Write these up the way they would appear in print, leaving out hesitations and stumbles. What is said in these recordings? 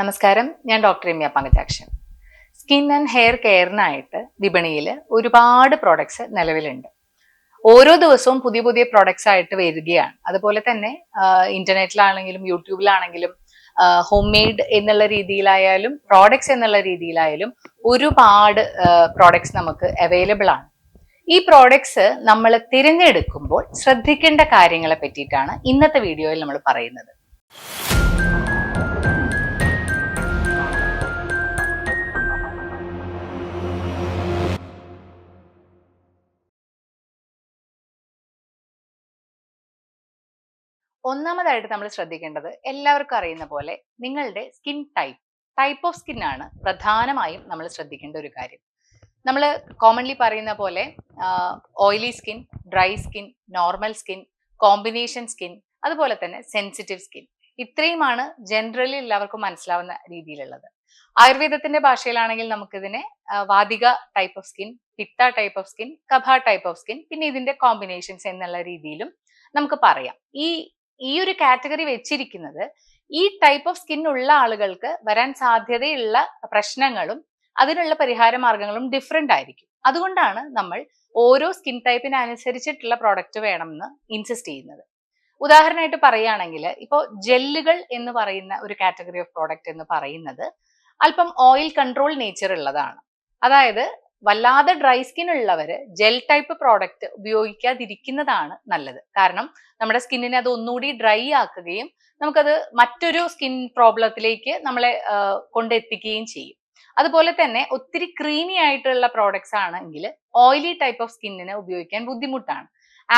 നമസ്കാരം, ഞാൻ doctor Ramya Pankajakshan. Skin and hair കെയറിനായിട്ട് വിപണിയിൽ ഒരുപാട് പ്രോഡക്ട്സ് നിലവിലുണ്ട്. ഓരോ ദിവസവും പുതിയ പുതിയ പ്രോഡക്ട്സ് ആയിട്ട് വരികയാണ്. അതുപോലെ തന്നെ ഇന്റർനെറ്റിലാണെങ്കിലും യൂട്യൂബിലാണെങ്കിലും ഹോം മെയ്ഡ് എന്നുള്ള രീതിയിലായാലും പ്രോഡക്ട്സ് എന്നുള്ള രീതിയിലായാലും ഒരുപാട് പ്രോഡക്ട്സ് നമുക്ക് അവൈലബിൾ ആണ്. ഈ പ്രോഡക്ട്സ് നമ്മൾ തിരഞ്ഞെടുക്കുമ്പോൾ ശ്രദ്ധിക്കേണ്ട കാര്യങ്ങളെ പറ്റിയിട്ടാണ് ഇന്നത്തെ വീഡിയോയിൽ നമ്മൾ പറയുന്നത്. ഒന്നാമതായിട്ട് നമ്മൾ ശ്രദ്ധിക്കേണ്ടത് എല്ലാവർക്കും അറിയുന്ന പോലെ നിങ്ങളുടെ സ്കിൻ ടൈപ്പ് ഓഫ് സ്കിൻ ആണ് പ്രധാനമായും നമ്മൾ ശ്രദ്ധിക്കേണ്ട ഒരു കാര്യം. നമ്മൾ കോമൺലി പറയുന്ന പോലെ oily skin, dry skin, normal skin, combination skin, അതുപോലെ തന്നെ സെൻസിറ്റീവ് സ്കിൻ, ഇത്രയുമാണ് ജനറലി എല്ലാവർക്കും മനസ്സിലാവുന്ന രീതിയിലുള്ളത്. ആയുർവേദത്തിന്റെ ഭാഷയിലാണെങ്കിൽ നമുക്കിതിനെ വാതിക ടൈപ്പ് ഓഫ് സ്കിൻ, പിത്ത ടൈപ്പ് ഓഫ് സ്കിൻ, കഫ ടൈപ്പ് ഓഫ് സ്കിൻ, പിന്നെ ഇതിന്റെ കോമ്പിനേഷൻസ് എന്നുള്ള രീതിയിലും നമുക്ക് പറയാം. ഈ ഒരു കാറ്റഗറി വെച്ചിരിക്കുന്നത് ഈ ടൈപ്പ് ഓഫ് സ്കിൻ ഉള്ള ആളുകൾക്ക് വരാൻ സാധ്യതയുള്ള പ്രശ്നങ്ങളും അതിനുള്ള പരിഹാര മാർഗങ്ങളും ഡിഫറെന്റ് ആയിരിക്കും. അതുകൊണ്ടാണ് നമ്മൾ ഓരോ സ്കിൻ ടൈപ്പിന് അനുസരിച്ചിട്ടുള്ള പ്രോഡക്റ്റ് വേണമെന്ന് ഇൻസിസ്റ്റ് ചെയ്യുന്നത്. ഉദാഹരണമായിട്ട് പറയുകയാണെങ്കിൽ ഇപ്പോൾ ജെല്ലുകൾ എന്ന് പറയുന്ന ഒരു കാറ്റഗറി ഓഫ് പ്രോഡക്റ്റ് എന്ന് പറയുന്നത് അല്പം ഓയിൽ കൺട്രോൾ നേച്ചർ ഉള്ളതാണ്. അതായത് വല്ലാതെ ഡ്രൈ സ്കിൻ ഉള്ളവര് ജെൽ ടൈപ്പ് പ്രോഡക്റ്റ് ഉപയോഗിക്കാതിരിക്കുന്നതാണ് നല്ലത്. കാരണം നമ്മുടെ സ്കിന്നിനെ അത് ഒന്നുകൂടി ഡ്രൈ ആക്കുകയും നമുക്കത് മറ്റൊരു സ്കിൻ പ്രോബ്ലത്തിലേക്ക് നമ്മളെ കൊണ്ടെത്തിക്കുകയും ചെയ്യും. അതുപോലെ തന്നെ ഒത്തിരി ക്രീമി ആയിട്ടുള്ള പ്രോഡക്ട്സ് ആണെങ്കിൽ ഓയിലി ടൈപ്പ് ഓഫ് സ്കിന്നിന് ഉപയോഗിക്കാൻ ബുദ്ധിമുട്ടാണ്.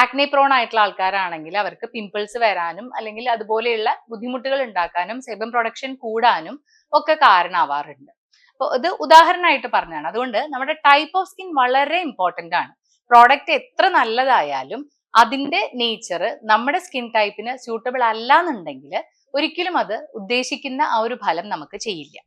ആക്നെ പ്രോൺ ആയിട്ടുള്ള ആൾക്കാരാണെങ്കിൽ അവർക്ക് പിമ്പിൾസ് വരാനും അല്ലെങ്കിൽ അതുപോലെയുള്ള ബുദ്ധിമുട്ടുകൾ ഉണ്ടാക്കാനും സെബം പ്രൊഡക്ഷൻ കൂടാനും ഒക്കെ കാരണമാവാറുണ്ട്. അപ്പോൾ ഇത് ഉദാഹരണമായിട്ട് പറഞ്ഞാണ്. അതുകൊണ്ട് നമ്മുടെ ടൈപ്പ് ഓഫ് സ്കിൻ വളരെ ഇമ്പോർട്ടന്റ് ആണ്. പ്രോഡക്റ്റ് എത്ര നല്ലതായാലും അതിന്റെ നേച്ചർ നമ്മുടെ സ്കിൻ ടൈപ്പിന് സ്യൂട്ടബിൾ അല്ല എന്നുണ്ടെങ്കിൽ ഒരിക്കലും അത് ഉദ്ദേശിക്കുന്ന ആ ഒരു ഫലം നമുക്ക് ചെയ്യില്ല.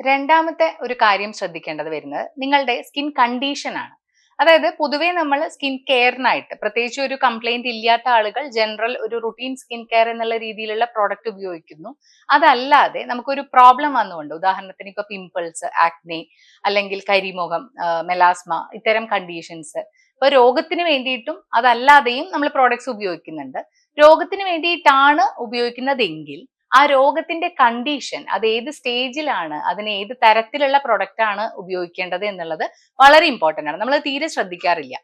രണ്ടാമത്തെ ഒരു കാര്യം ശ്രദ്ധിക്കേണ്ടത് വരുന്നത് നിങ്ങളുടെ സ്കിൻ കണ്ടീഷൻ ആണ്. അതായത് പൊതുവേ നമ്മൾ സ്കിൻ കെയറിനായിട്ട് പ്രത്യേകിച്ച് ഒരു കംപ്ലൈന്റ് ഇല്ലാത്ത ആളുകൾ ജനറൽ ഒരു റുട്ടീൻ സ്കിൻ കെയർ എന്നുള്ള രീതിയിലുള്ള പ്രോഡക്റ്റ് ഉപയോഗിക്കുന്നു. അതല്ലാതെ നമുക്കൊരു പ്രോബ്ലം വന്നുകൊണ്ട്, ഉദാഹരണത്തിന് ഇപ്പൊ പിമ്പിൾസ്, ആക്നെ, അല്ലെങ്കിൽ കരിമുഖം, മെലാസ്മ, ഇത്തരം കണ്ടീഷൻസ്, ഇപ്പൊ രോഗത്തിന് വേണ്ടിയിട്ടും അതല്ലാതെയും നമ്മൾ പ്രോഡക്ട്സ് ഉപയോഗിക്കുന്നുണ്ട്. രോഗത്തിന് വേണ്ടിയിട്ടാണ് ഉപയോഗിക്കുന്നതെങ്കിൽ ആ രോഗത്തിന്റെ കണ്ടീഷൻ അത് ഏത് സ്റ്റേജിലാണ്, അതിന് ഏത് തരത്തിലുള്ള പ്രൊഡക്റ്റ് ആണ് ഉപയോഗിക്കേണ്ടത് എന്നുള്ളത് വളരെ ഇമ്പോർട്ടന്റ് ആണ്. നമ്മൾ തീരെ ശ്രദ്ധിക്കാറില്ല.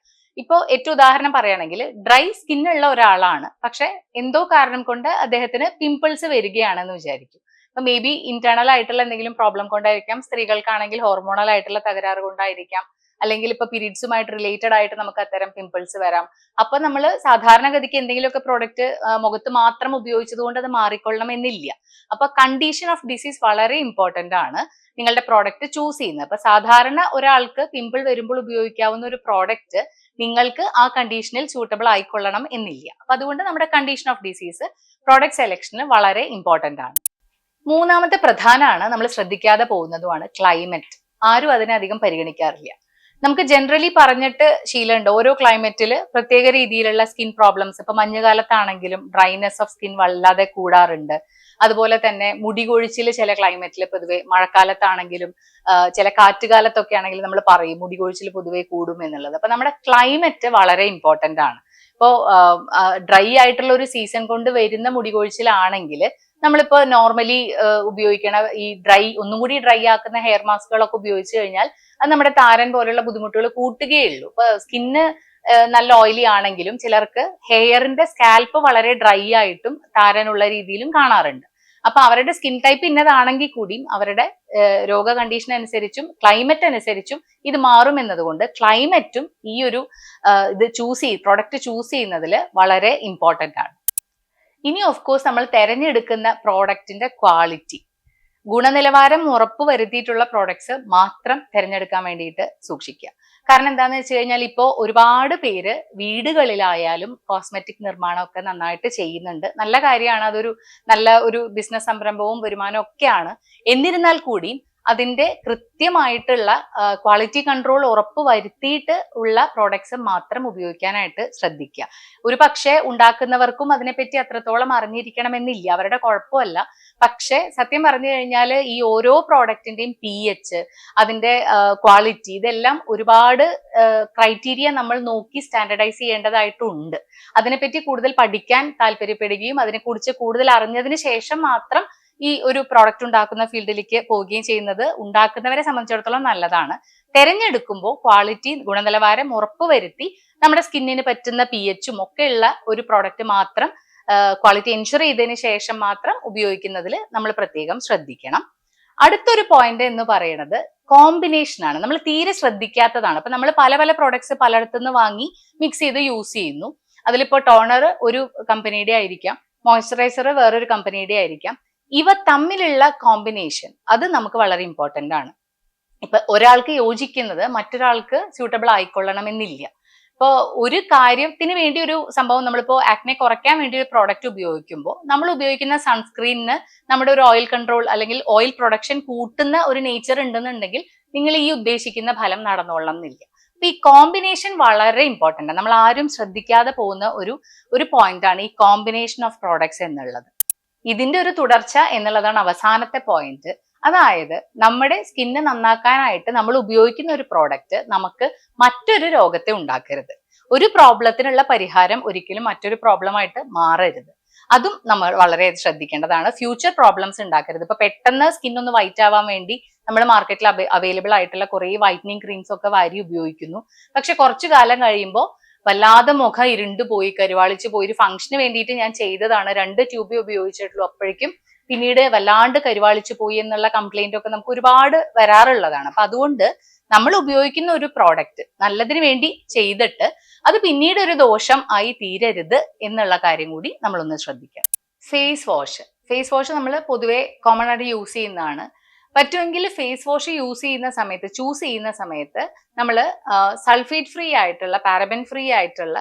ഇപ്പോ ഏറ്റവും ഉദാഹരണം പറയുകയാണെങ്കിൽ ഡ്രൈ സ്കിൻ ഉള്ള ഒരാളാണ്, പക്ഷെ എന്തോ കാരണം കൊണ്ട് അദ്ദേഹത്തിന് പിമ്പിൾസ് വരികയാണെന്ന് വിചാരിക്കും. അപ്പൊ മേ ബി ഇന്റേണൽ ആയിട്ടുള്ള എന്തെങ്കിലും പ്രോബ്ലം കൊണ്ടായിരിക്കാം, സ്ത്രീകൾക്കാണെങ്കിൽ ഹോർമോണൽ ആയിട്ടുള്ള തകരാറ് കൊണ്ടായിരിക്കാം, അല്ലെങ്കിൽ ഇപ്പൊ പീരീഡ്സുമായിട്ട് റിലേറ്റഡ് ആയിട്ട് നമുക്ക് അത്തരം പിമ്പിൾസ് വരാം. അപ്പൊ നമ്മൾ സാധാരണഗതിക്ക് എന്തെങ്കിലുമൊക്കെ പ്രോഡക്റ്റ് മുഖത്ത് മാത്രം ഉപയോഗിച്ചത് കൊണ്ട് അത് മാറിക്കൊള്ളണം എന്നില്ല. അപ്പൊ കണ്ടീഷൻ ഓഫ് ഡിസീസ് വളരെ ഇമ്പോർട്ടന്റ് ആണ് നിങ്ങളുടെ പ്രോഡക്റ്റ് ചൂസ് ചെയ്യുന്നത്. അപ്പൊ സാധാരണ ഒരാൾക്ക് പിമ്പിൾ വരുമ്പോൾ ഉപയോഗിക്കാവുന്ന ഒരു പ്രോഡക്റ്റ് നിങ്ങൾക്ക് ആ കണ്ടീഷനിൽ സൂട്ടബിൾ ആയിക്കൊള്ളണം എന്നില്ല. അപ്പൊ അതുകൊണ്ട് നമ്മുടെ കണ്ടീഷൻ ഓഫ് ഡിസീസ് പ്രോഡക്റ്റ് സെലക്ഷന് വളരെ ഇമ്പോർട്ടന്റ് ആണ്. മൂന്നാമത്തെ പ്രധാനമാണ് നമ്മൾ ശ്രദ്ധിക്കാതെ പോകുന്നതുമാണ് ക്ലൈമറ്റ്. ആരും അതിനെ അധികം പരിഗണിക്കാറില്ല. നമുക്ക് ജനറലി പറഞ്ഞിട്ട് ശീലമുണ്ട് ഓരോ ക്ലൈമറ്റിൽ പ്രത്യേക രീതിയിലുള്ള സ്കിൻ പ്രോബ്ലംസ്. ഇപ്പൊ മഞ്ഞുകാലത്താണെങ്കിലും ഡ്രൈനെസ് ഓഫ് സ്കിൻ വല്ലാതെ കൂടാറുണ്ട്. അതുപോലെ തന്നെ മുടി കൊഴിച്ചിൽ ചില ക്ലൈമറ്റിൽ പൊതുവെ, മഴക്കാലത്താണെങ്കിലും ചില കാറ്റുകാലത്തൊക്കെ ആണെങ്കിലും നമ്മൾ പറയും മുടി കൊഴിച്ചിൽ പൊതുവെ കൂടും എന്നുള്ളത്. അപ്പൊ നമ്മുടെ ക്ലൈമറ്റ് വളരെ ഇമ്പോർട്ടന്റ് ആണ്. ഇപ്പോ ഡ്രൈ ആയിട്ടുള്ള ഒരു സീസൺ കൊണ്ട് വരുന്ന മുടി കൊഴിച്ചിലാണെങ്കിൽ നമ്മളിപ്പോ നോർമലി ഉപയോഗിക്കണ ഈ ഒന്നും കൂടി ഡ്രൈ ആക്കുന്ന ഹെയർ മാസ്കുകളൊക്കെ ഉപയോഗിച്ച് കഴിഞ്ഞാൽ അത് നമ്മുടെ താരൻ പോലുള്ള ബുദ്ധിമുട്ടുകൾ കൂട്ടുകയുള്ളൂ. ഇപ്പൊ സ്കിന്ന് നല്ല ഓയിലി ആണെങ്കിലും ചിലർക്ക് ഹെയറിന്റെ സ്കാൽപ്പ് വളരെ ഡ്രൈ ആയിട്ടും താരനുള്ള രീതിയിലും കാണാറുണ്ട്. അപ്പൊ അവരുടെ സ്കിൻ ടൈപ്പ് ഇന്നതാണെങ്കിൽ കൂടിയും അവരുടെ രോഗ കണ്ടീഷൻ അനുസരിച്ചും ക്ലൈമറ്റ് അനുസരിച്ചും ഇത് മാറും എന്നതുകൊണ്ട് ക്ലൈമറ്റും ഈ ഒരു പ്രൊഡക്റ്റ് ചൂസ് ചെയ്യുന്നതിൽ വളരെ ഇമ്പോർട്ടന്റ് ആണ്. ഇനി ഓഫ് കോഴ്സ് നമ്മൾ തിരഞ്ഞെടുക്കുന്ന പ്രോഡക്റ്റിന്റെ ക്വാളിറ്റി, ഗുണനിലവാരം ഉറപ്പുവരുത്തിയിട്ടുള്ള പ്രോഡക്ട്സ് മാത്രം തിരഞ്ഞെടുക്കാൻ വേണ്ടിയിട്ട് സൂക്ഷിക്കുക. കാരണം എന്താന്ന് വെച്ച് കഴിഞ്ഞാൽ ഇപ്പോൾ ഒരുപാട് പേര് വീടുകളിലായാലും കോസ്മെറ്റിക് നിർമ്മാണമൊക്കെ നന്നായിട്ട് ചെയ്യുന്നുണ്ട്. നല്ല കാര്യമാണ്, അതൊരു നല്ല ഒരു ബിസിനസ് സംരംഭവും വരുമാനവും ഒക്കെയാണ്. എന്നിരുന്നാൽ കൂടി അതിന്റെ കൃത്യമായിട്ടുള്ള ക്വാളിറ്റി കൺട്രോൾ ഉറപ്പ് വരുത്തിയിട്ട് ഉള്ള പ്രോഡക്ട്സ് മാത്രം ഉപയോഗിക്കാനായിട്ട് ശ്രദ്ധിക്കുക. ഒരു പക്ഷേ ഉണ്ടാക്കുന്നവർക്കും അതിനെപ്പറ്റി അത്രത്തോളം അറിഞ്ഞിരിക്കണമെന്നില്ല, അവരുടെ കുഴപ്പമല്ല. പക്ഷെ സത്യം പറഞ്ഞു കഴിഞ്ഞാൽ ഈ ഓരോ പ്രോഡക്റ്റിന്റെയും pH, അതിന്റെ ക്വാളിറ്റി, ഇതെല്ലാം ഒരുപാട് ക്രൈറ്റീരിയ നമ്മൾ നോക്കി സ്റ്റാൻഡർഡൈസ് ചെയ്യേണ്ടതായിട്ടുണ്ട്. അതിനെപ്പറ്റി കൂടുതൽ പഠിക്കാൻ താല്പര്യപ്പെടുകയും അതിനെക്കുറിച്ച് കൂടുതൽ അറിഞ്ഞതിന് ശേഷം മാത്രം ഈ ഒരു പ്രോഡക്റ്റ് ഉണ്ടാക്കുന്ന ഫീൽഡിലേക്ക് പോവുകയും ചെയ്യുന്നത് ഉണ്ടാക്കുന്നവരെ സംബന്ധിച്ചിടത്തോളം നല്ലതാണ്. തെരഞ്ഞെടുക്കുമ്പോൾ ക്വാളിറ്റി, ഗുണനിലവാരം ഉറപ്പുവരുത്തി നമ്മുടെ സ്കിന്നിന് പറ്റുന്ന pH ഒക്കെയുള്ള ഒരു പ്രോഡക്റ്റ് മാത്രം, ക്വാളിറ്റി എൻഷുർ ചെയ്തതിന് ശേഷം മാത്രം ഉപയോഗിക്കുന്നതിൽ നമ്മൾ പ്രത്യേകം ശ്രദ്ധിക്കണം. അടുത്തൊരു പോയിന്റ് എന്ന് പറയുന്നത് കോമ്പിനേഷൻ ആണ്. നമ്മൾ തീരെ ശ്രദ്ധിക്കാത്തതാണ്. അപ്പൊ നമ്മൾ പല പല പ്രോഡക്ട്സ് പലയിടത്തുനിന്ന് വാങ്ങി മിക്സ് ചെയ്ത് യൂസ് ചെയ്യുന്നു. അതിലിപ്പോ ടോണർ ഒരു കമ്പനിയുടെ ആയിരിക്കാം, മോയ്സ്ചറൈസർ വേറൊരു കമ്പനിയുടെ ആയിരിക്കാം. ഇവ തമ്മിലുള്ള കോമ്പിനേഷൻ അത് നമുക്ക് വളരെ ഇമ്പോർട്ടന്റ് ആണ്. ഇപ്പൊ ഒരാൾക്ക് യോജിക്കുന്നത് മറ്റൊരാൾക്ക് സ്യൂട്ടബിൾ ആയിക്കൊള്ളണമെന്നില്ല. ഇപ്പോൾ ഒരു കാര്യത്തിന് വേണ്ടി ഒരു സംഭവം, നമ്മളിപ്പോ ആക്നെ കുറയ്ക്കാൻ വേണ്ടി ഒരു പ്രോഡക്റ്റ് ഉപയോഗിക്കുമ്പോൾ നമ്മൾ ഉപയോഗിക്കുന്ന സൺസ്ക്രീനിന് നമ്മുടെ ഒരു ഓയിൽ കൺട്രോൾ അല്ലെങ്കിൽ ഓയിൽ പ്രൊഡക്ഷൻ കൂട്ടുന്ന ഒരു നേച്ചർ ഉണ്ടെന്നുണ്ടെങ്കിൽ നിങ്ങൾ ഈ ഉദ്ദേശിക്കുന്ന ഫലം നടന്നോളണം എന്നില്ല. അപ്പൊ ഈ കോമ്പിനേഷൻ വളരെ ഇമ്പോർട്ടന്റ് ആണ്. നമ്മൾ ആരും ശ്രദ്ധിക്കാതെ പോകുന്ന ഒരു പോയിന്റ് ആണ് ഈ കോമ്പിനേഷൻ ഓഫ് പ്രോഡക്ട്സ് എന്നുള്ളത്. ഇതിന്റെ ഒരു തുടർച്ച എന്നുള്ളതാണ് അവസാനത്തെ പോയിന്റ്. അതായത് നമ്മുടെ സ്കിന്ന് നന്നാക്കാനായിട്ട് നമ്മൾ ഉപയോഗിക്കുന്ന ഒരു പ്രോഡക്റ്റ് നമുക്ക് മറ്റൊരു രോഗത്തെ ഉണ്ടാക്കരുത്. ഒരു പ്രോബ്ലത്തിനുള്ള പരിഹാരം ഒരിക്കലും മറ്റൊരു പ്രോബ്ലമായിട്ട് മാറരുത്. അതും നമ്മൾ വളരെ ശ്രദ്ധിക്കേണ്ടതാണ്. ഫ്യൂച്ചർ പ്രോബ്ലംസ് ഉണ്ടാക്കരുത്. ഇപ്പൊ പെട്ടെന്ന് സ്കിൻ ഒന്ന് വൈറ്റ് ആവാൻ വേണ്ടി നമ്മൾ മാർക്കറ്റിൽ അവൈലബിൾ ആയിട്ടുള്ള കുറെ വൈറ്റനിങ് ക്രീംസ് ഒക്കെ വാരി ഉപയോഗിക്കുന്നു. പക്ഷെ കുറച്ചു കാലം കഴിയുമ്പോൾ വല്ലാതെ മുഖം ഇരുണ്ടുപോയി, കരുവാളിച്ചു പോയി. ഒരു ഫംഗ്ഷന് വേണ്ടിയിട്ട് ഞാൻ ചെയ്തതാണ്, 2 ട്യൂബേ ഉപയോഗിച്ചിട്ടുള്ളൂ, അപ്പോഴേക്കും പിന്നീട് വല്ലാണ്ട് കരുവാളിച്ചു പോയി എന്നുള്ള കംപ്ലൈന്റ് ഒക്കെ നമുക്ക് ഒരുപാട് വരാറുള്ളതാണ്. അപ്പൊ അതുകൊണ്ട് നമ്മൾ ഉപയോഗിക്കുന്ന ഒരു പ്രോഡക്റ്റ് നല്ലതിന് വേണ്ടി ചെയ്തിട്ട് അത് പിന്നീട് ഒരു ദോഷം ആയി തീരരുത് എന്നുള്ള കാര്യം കൂടി നമ്മളൊന്ന് ശ്രദ്ധിക്കണം. ഫേസ് വാഷ് നമ്മൾ പൊതുവെ കോമൺ ആയിട്ട് യൂസ് ചെയ്യുന്നതാണ്. പറ്റുമെങ്കിൽ ഫേസ് വാഷ് ചൂസ് ചെയ്യുന്ന സമയത്ത് നമ്മൾ സൾഫേറ്റ് ഫ്രീ ആയിട്ടുള്ള, പാരബൻ ഫ്രീ ആയിട്ടുള്ള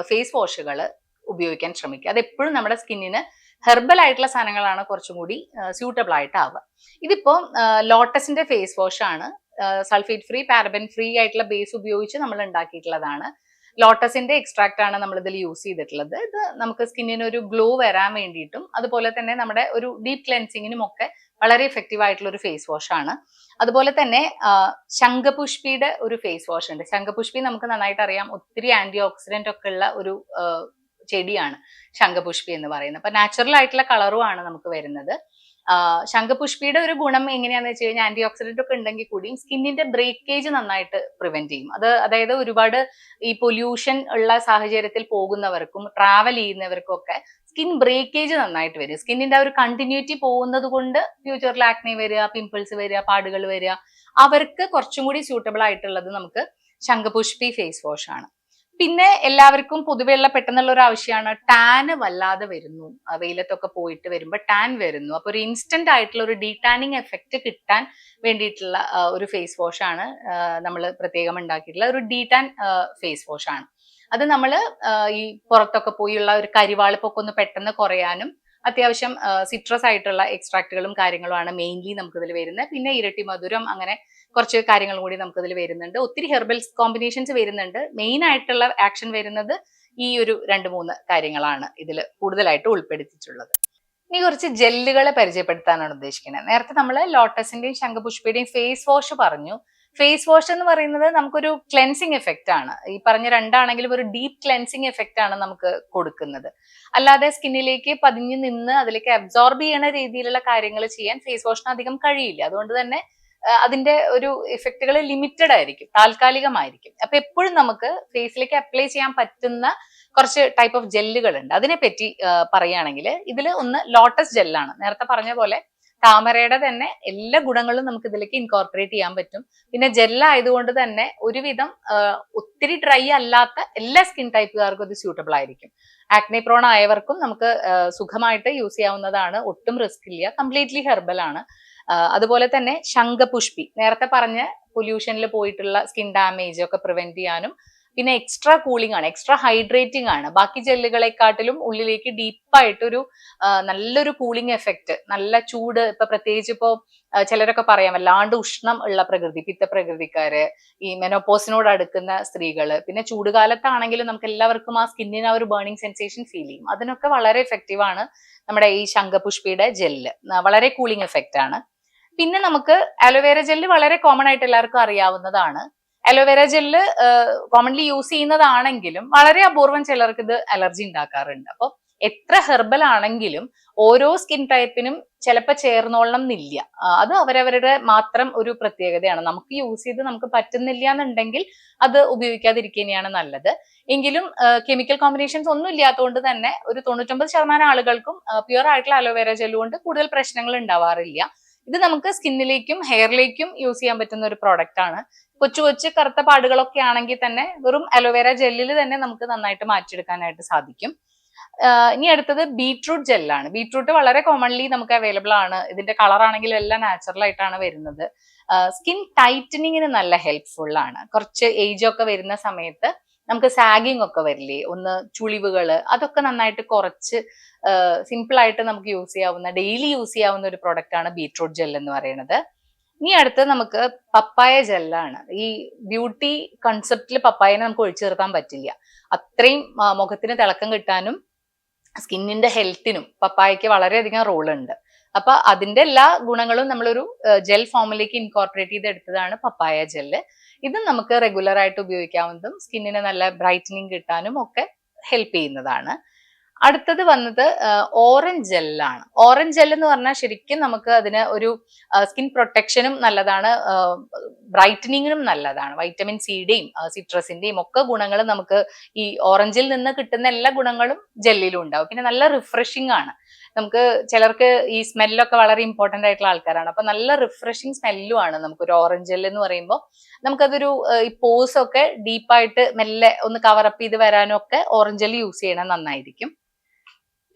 ഫേസ് വാഷുകൾ ഉപയോഗിക്കാൻ ശ്രമിക്കുക. അത് എപ്പോഴും നമ്മുടെ സ്കിന്നിന് ഹെർബൽ ആയിട്ടുള്ള സാധനങ്ങളാണ് കുറച്ചും കൂടി സ്യൂട്ടബിൾ ആയിട്ട് ആവുക. ഇതിപ്പോ ലോട്ടസിന്റെ ഫേസ് വാഷ് ആണ്. സൾഫേറ്റ് ഫ്രീ, പാരബൻ ഫ്രീ ആയിട്ടുള്ള ബേസ് ഉപയോഗിച്ച് നമ്മൾ ഉണ്ടാക്കിയിട്ടുള്ളതാണ്. ലോട്ടസിന്റെ എക്സ്ട്രാക്ട് ആണ് നമ്മൾ ഇതിൽ യൂസ് ചെയ്തിട്ടുള്ളത്. ഇത് നമുക്ക് സ്കിന്നിന് ഒരു ഗ്ലോ വരാൻ വേണ്ടിയിട്ടും അതുപോലെ തന്നെ നമ്മുടെ ഒരു ഡീപ്പ് ക്ലെൻസിങ്ങിനും ഒക്കെ വളരെ എഫക്റ്റീവ് ആയിട്ടുള്ള ഒരു ഫേസ് വാഷ് ആണ്. അതുപോലെ തന്നെ ശംഖപുഷ്പിയുടെ ഒരു ഫേസ് വാഷ് ഉണ്ട്. ശംഖപുഷ്പി നമുക്ക് നന്നായിട്ട് അറിയാം, ഒത്തിരി ആന്റി ഓക്സിഡന്റ് ഒക്കെ ഉള്ള ഒരു ചെടിയാണ് ശംഖപുഷ്പി എന്ന് പറയുന്നത്. അപ്പൊ നാച്ചുറൽ ആയിട്ടുള്ള കളറുമാണ് നമുക്ക് വരുന്നത്. ശംഖപുഷ്പിയുടെ ഒരു ഗുണം എങ്ങനെയാന്ന് വെച്ച് കഴിഞ്ഞാൽ ആന്റി ഓക്സിഡന്റ് ഒക്കെ ഉണ്ടെങ്കിൽ കൂടിയും സ്കിന്നിന്റെ ബ്രേക്കേജ് നന്നായിട്ട് പ്രിവെന്റ് ചെയ്യും. അതായത് ഒരുപാട് ഈ പൊല്യൂഷൻ ഉള്ള സാഹചര്യത്തിൽ പോകുന്നവർക്കും ട്രാവൽ ചെയ്യുന്നവർക്കും ഒക്കെ സ്കിൻ ബ്രേക്കേജ് നന്നായിട്ട് വരും. സ്കിന്നിന്റെ ആ ഒരു കണ്ടിന്യൂറ്റി പോകുന്നത് കൊണ്ട് ഫ്യൂച്ചറിൽ ആക്നെ വരിക, പിമ്പിൾസ് വരിക, പാടുകൾ വരിക, അവർക്ക് കുറച്ചും കൂടി സ്യൂട്ടബിൾ ആയിട്ടുള്ളത് നമുക്ക് ശംഖപുഷ്പി ഫേസ് വാഷ് ആണ്. പിന്നെ എല്ലാവർക്കും പൊതുവെയുള്ള പെട്ടെന്നുള്ള ഒരു ആവശ്യമാണ്, ടാന് വല്ലാതെ വരുന്നു, വെയിലത്തൊക്കെ പോയിട്ട് വരുമ്പോൾ ടാൻ വരുന്നു. അപ്പൊ ഒരു ഇൻസ്റ്റന്റ് ആയിട്ടുള്ള ഒരു ഡീടാനിങ് എഫക്റ്റ് കിട്ടാൻ വേണ്ടിയിട്ടുള്ള ഒരു ഫേസ് വാഷ് ആണ് നമ്മൾ പ്രത്യേകം ഉണ്ടാക്കിയിട്ടുള്ള ഒരു ഡീടാൻ ഫേസ് വാഷ് ആണ്. അത് നമ്മൾ ഈ പുറത്തൊക്കെ പോയുള്ള ഒരു കരിവാളിപ്പൊക്കെ ഒന്ന് പെട്ടെന്ന് കുറയാനും അത്യാവശ്യം സിട്രസ് ആയിട്ടുള്ള എക്സ്ട്രാക്റ്റുകളും കാര്യങ്ങളുമാണ് മെയിൻലി നമുക്കിതിൽ വരുന്നത്. പിന്നെ ഇരട്ടി മധുരം, അങ്ങനെ കുറച്ച് കാര്യങ്ങളും കൂടി നമുക്കിതിൽ വരുന്നുണ്ട്. ഒത്തിരി ഹെർബൽ കോമ്പിനേഷൻസ് വരുന്നുണ്ട്. മെയിൻ ആയിട്ടുള്ള ആക്ഷൻ വരുന്നത് ഈ ഒരു 2-3 കാര്യങ്ങളാണ് ഇതിൽ കൂടുതലായിട്ട് ഉൾപ്പെടുത്തിയിട്ടുള്ളത്. ഇനി കുറച്ച് ജെല്ലുകളെ പരിചയപ്പെടുത്താനാണ് ഉദ്ദേശിക്കുന്നത്. നേരത്തെ നമ്മൾ ലോട്ടസിന്റെയും ശംഖപുഷ്പിയുടെയും ഫേസ് വാഷ് പറഞ്ഞു. ഫേസ് വാഷ് എന്ന് പറയുന്നത് നമുക്കൊരു ക്ലെൻസിങ് എഫക്റ്റ് ആണ്. ഈ പറഞ്ഞ രണ്ടാണെങ്കിലും ഒരു ഡീപ്പ് ക്ലെൻസിങ് എഫക്റ്റ് ആണ് നമുക്ക് കൊടുക്കുന്നത്. അല്ലാതെ സ്കിന്നിലേക്ക് പതിഞ്ഞു നിന്ന് അതിലേക്ക് അബ്സോർബ് ചെയ്യണ രീതിയിലുള്ള കാര്യങ്ങൾ ചെയ്യാൻ ഫേസ് വാഷിന് അധികം കഴിയില്ല. അതുകൊണ്ട് തന്നെ അതിന്റെ ഒരു എഫക്റ്റുകൾ ലിമിറ്റഡ് ആയിരിക്കും, താൽക്കാലികമായിരിക്കും. അപ്പൊ എപ്പോഴും നമുക്ക് ഫേസിലേക്ക് അപ്ലൈ ചെയ്യാൻ പറ്റുന്ന കുറച്ച് ടൈപ്പ് ഓഫ് ജെല്ലുകൾ ഉണ്ട്. അതിനെപ്പറ്റി പറയുകയാണെങ്കിൽ ഇതിൽ ഒന്ന് ലോട്ടസ് ജെല്ലാണ്. നേരത്തെ പറഞ്ഞ പോലെ താമരയുടെ തന്നെ എല്ലാ ഗുണങ്ങളും നമുക്ക് ഇതിലേക്ക് ഇൻകോർപ്പറേറ്റ് ചെയ്യാൻ പറ്റും. പിന്നെ ജെല്ലായതുകൊണ്ട് തന്നെ ഒരുവിധം ഒത്തിരി ഡ്രൈ അല്ലാത്ത എല്ലാ സ്കിൻ ടൈപ്പുകാർക്കും ഇത് സ്യൂട്ടബിൾ ആയിരിക്കും. ആക്നെ പ്രോൺ ആയവർക്കും നമുക്ക് സുഖമായിട്ട് യൂസ് ചെയ്യാവുന്നതാണ്. ഒട്ടും റിസ്ക് ഇല്ല, കംപ്ലീറ്റ്ലി ഹെർബൽ ആണ്. അതുപോലെ തന്നെ ശംഖപുഷ്പി നേരത്തെ പറഞ്ഞ പൊല്യൂഷനിൽ പോയിട്ടുള്ള സ്കിൻ ഡാമേജ് ഒക്കെ പ്രിവെന്റ് ചെയ്യാനും പിന്നെ എക്സ്ട്രാ കൂളിംഗ് ആണ്, എക്സ്ട്രാ ഹൈഡ്രേറ്റിംഗ് ആണ്. ബാക്കി ജെല്ലുകളെക്കാട്ടിലും ഉള്ളിലേക്ക് ഡീപ്പായിട്ടൊരു നല്ലൊരു കൂളിംഗ് എഫക്റ്റ്, നല്ല ചൂട്, ഇപ്പൊ പ്രത്യേകിച്ച് ഇപ്പോ ചിലരൊക്കെ പറയാം വല്ലാണ്ട് ഉഷ്ണം ഉള്ള പ്രകൃതി, പിത്തപ്രകൃതിക്കാര്, ഈ മെനോപോസിനോട് അടുക്കുന്ന സ്ത്രീകള്, പിന്നെ ചൂടുകാലത്താണെങ്കിലും നമുക്ക് എല്ലാവർക്കും ആ സ്കിന്നിന് ആ ഒരു ബേണിംഗ് സെൻസേഷൻ ഫീൽ ചെയ്യും. അതിനൊക്കെ വളരെ എഫക്റ്റീവ് ആണ് നമ്മുടെ ഈ ശംഖപുഷ്പിയുടെ ജെല്ല്, വളരെ കൂളിംഗ് എഫക്റ്റ് ആണ്. പിന്നെ നമുക്ക് അലോവേര ജെല്ല് വളരെ കോമൺ ആയിട്ട് എല്ലാവർക്കും അറിയാവുന്നതാണ്. അലോവേര ജെല്ല് കോമൺലി യൂസ് ചെയ്യുന്നതാണെങ്കിലും വളരെ അപൂർവം ചിലർക്ക് ഇത് അലർജി ഉണ്ടാക്കാറുണ്ട്. അപ്പോൾ എത്ര ഹെർബൽ ആണെങ്കിലും ഓരോ സ്കിൻ ടൈപ്പിനും ചിലപ്പോൾ ചേർന്നോളണം എന്നില്ല. അത് അവരവരുടെ മാത്രം ഒരു പ്രത്യേകതയാണ്. നമുക്ക് യൂസ് ചെയ്ത് നമുക്ക് പറ്റുന്നില്ല എന്നുണ്ടെങ്കിൽ അത് ഉപയോഗിക്കാതിരിക്കുന്നതാണ് നല്ലത്. എങ്കിലും കെമിക്കൽ കോമ്പിനേഷൻസ് ഒന്നും ഇല്ലാത്തതുകൊണ്ട് തന്നെ ഒരു 99% ആളുകൾക്കും പ്യുവർ ആയിട്ടുള്ള അലോവേര ജെല്ല് കൊണ്ട് കൂടുതൽ പ്രശ്നങ്ങൾ ഉണ്ടാവാറില്ല. ഇത് നമുക്ക് സ്കിന്നിലേക്കും ഹെയറിലേക്കും യൂസ് ചെയ്യാൻ പറ്റുന്ന ഒരു പ്രോഡക്റ്റ് ആണ്. കൊച്ചു കൊച്ചു കറുത്ത പാടുകളൊക്കെ ആണെങ്കിൽ തന്നെ വെറും അലോവേര ജെല്ലിൽ തന്നെ നമുക്ക് നന്നായിട്ട് മാറ്റിയെടുക്കാനായിട്ട് സാധിക്കും. ഇനി അടുത്തത് ബീട്രൂട്ട് ജെല്ലാണ്. ബീട്രൂട്ട് വളരെ കോമൺലി നമുക്ക് അവൈലബിൾ ആണ്. ഇതിന്റെ കളർ ആണെങ്കിലും എല്ലാം നാച്ചുറൽ ആയിട്ടാണ് വരുന്നത്. സ്കിൻ ടൈറ്റനിങ്ങിന് നല്ല ഹെൽപ്ഫുൾ ആണ്. കുറച്ച് ഏജ് ഒക്കെ വരുന്ന സമയത്ത് നമുക്ക് സാഗിങ് ഒക്കെ വരില്ലേ, ഒന്ന് ചുളിവുകള്, അതൊക്കെ നന്നായിട്ട് കുറച്ച് സിമ്പിൾ ആയിട്ട് നമുക്ക് യൂസ് ചെയ്യാവുന്ന, ഡെയിലി യൂസ് ചെയ്യാവുന്ന ഒരു പ്രൊഡക്റ്റ് ആണ് ബീട്രൂട്ട് ജെൽ എന്ന് പറയുന്നത്. ഇനി അടുത്ത് നമുക്ക് പപ്പായ ജെല്ലാണ്. ഈ ബ്യൂട്ടി കൺസെപ്റ്റിൽ പപ്പായനെ നമുക്ക് ഒഴിച്ചു നിർത്താൻ പറ്റില്ല. അത്രയും മുഖത്തിന് തിളക്കം കിട്ടാനും സ്കിന്നിന്റെ ഹെൽത്തിനും പപ്പായക്ക് വളരെയധികം റോൾ ഉണ്ട്. അപ്പൊ അതിന്റെ എല്ലാ ഗുണങ്ങളും നമ്മളൊരു ജെൽ ഫോമിലേക്ക് ഇൻകോർപ്പറേറ്റ് ചെയ്തെടുത്തതാണ് പപ്പായ ജെല്ല്. ഇത് നമുക്ക് റെഗുലർ ആയിട്ട് ഉപയോഗിക്കാവുന്നതും സ്കിന്നിന് നല്ല ബ്രൈറ്റനിങ് കിട്ടാനും ഒക്കെ ഹെൽപ്പ് ചെയ്യുന്നതാണ്. അടുത്തത് വന്നത് ഓറഞ്ച് ജെല്ലാണ്. ഓറഞ്ച് ജെൽ എന്ന് പറഞ്ഞാൽ ശരിക്കും നമുക്ക് അതിന് ഒരു സ്കിൻ പ്രൊട്ടക്ഷനും നല്ലതാണ്, ബ്രൈറ്റനിങ്ങിനും നല്ലതാണ്. വൈറ്റമിൻ സിയുടെയും സിട്രസിന്റെയും ഒക്കെ ഗുണങ്ങൾ നമുക്ക് ഈ ഓറഞ്ചിൽ നിന്ന് കിട്ടുന്ന എല്ലാ ഗുണങ്ങളും ജെല്ലിലും ഉണ്ടാവും. പിന്നെ നല്ല റിഫ്രഷിംഗ് ആണ്. നമുക്ക് ചിലർക്ക് ഈ സ്മെല്ലൊക്കെ വളരെ ഇമ്പോർട്ടന്റ് ആയിട്ടുള്ള ആൾക്കാരാണ്. അപ്പൊ നല്ല റിഫ്രഷിംഗ് സ്മെല്ലും ആണ് നമുക്കൊരു ഓറഞ്ച് ജെൽ എന്ന് പറയുമ്പോൾ. നമുക്കതൊരു ഈ പോസ് ഒക്കെ ഡീപ്പായിട്ട് മെല്ലെ ഒന്ന് കവറപ്പ് ചെയ്ത് വരാനും ഒക്കെ ഓറഞ്ച് ജെൽ യൂസ് ചെയ്യണത് നന്നായിരിക്കും.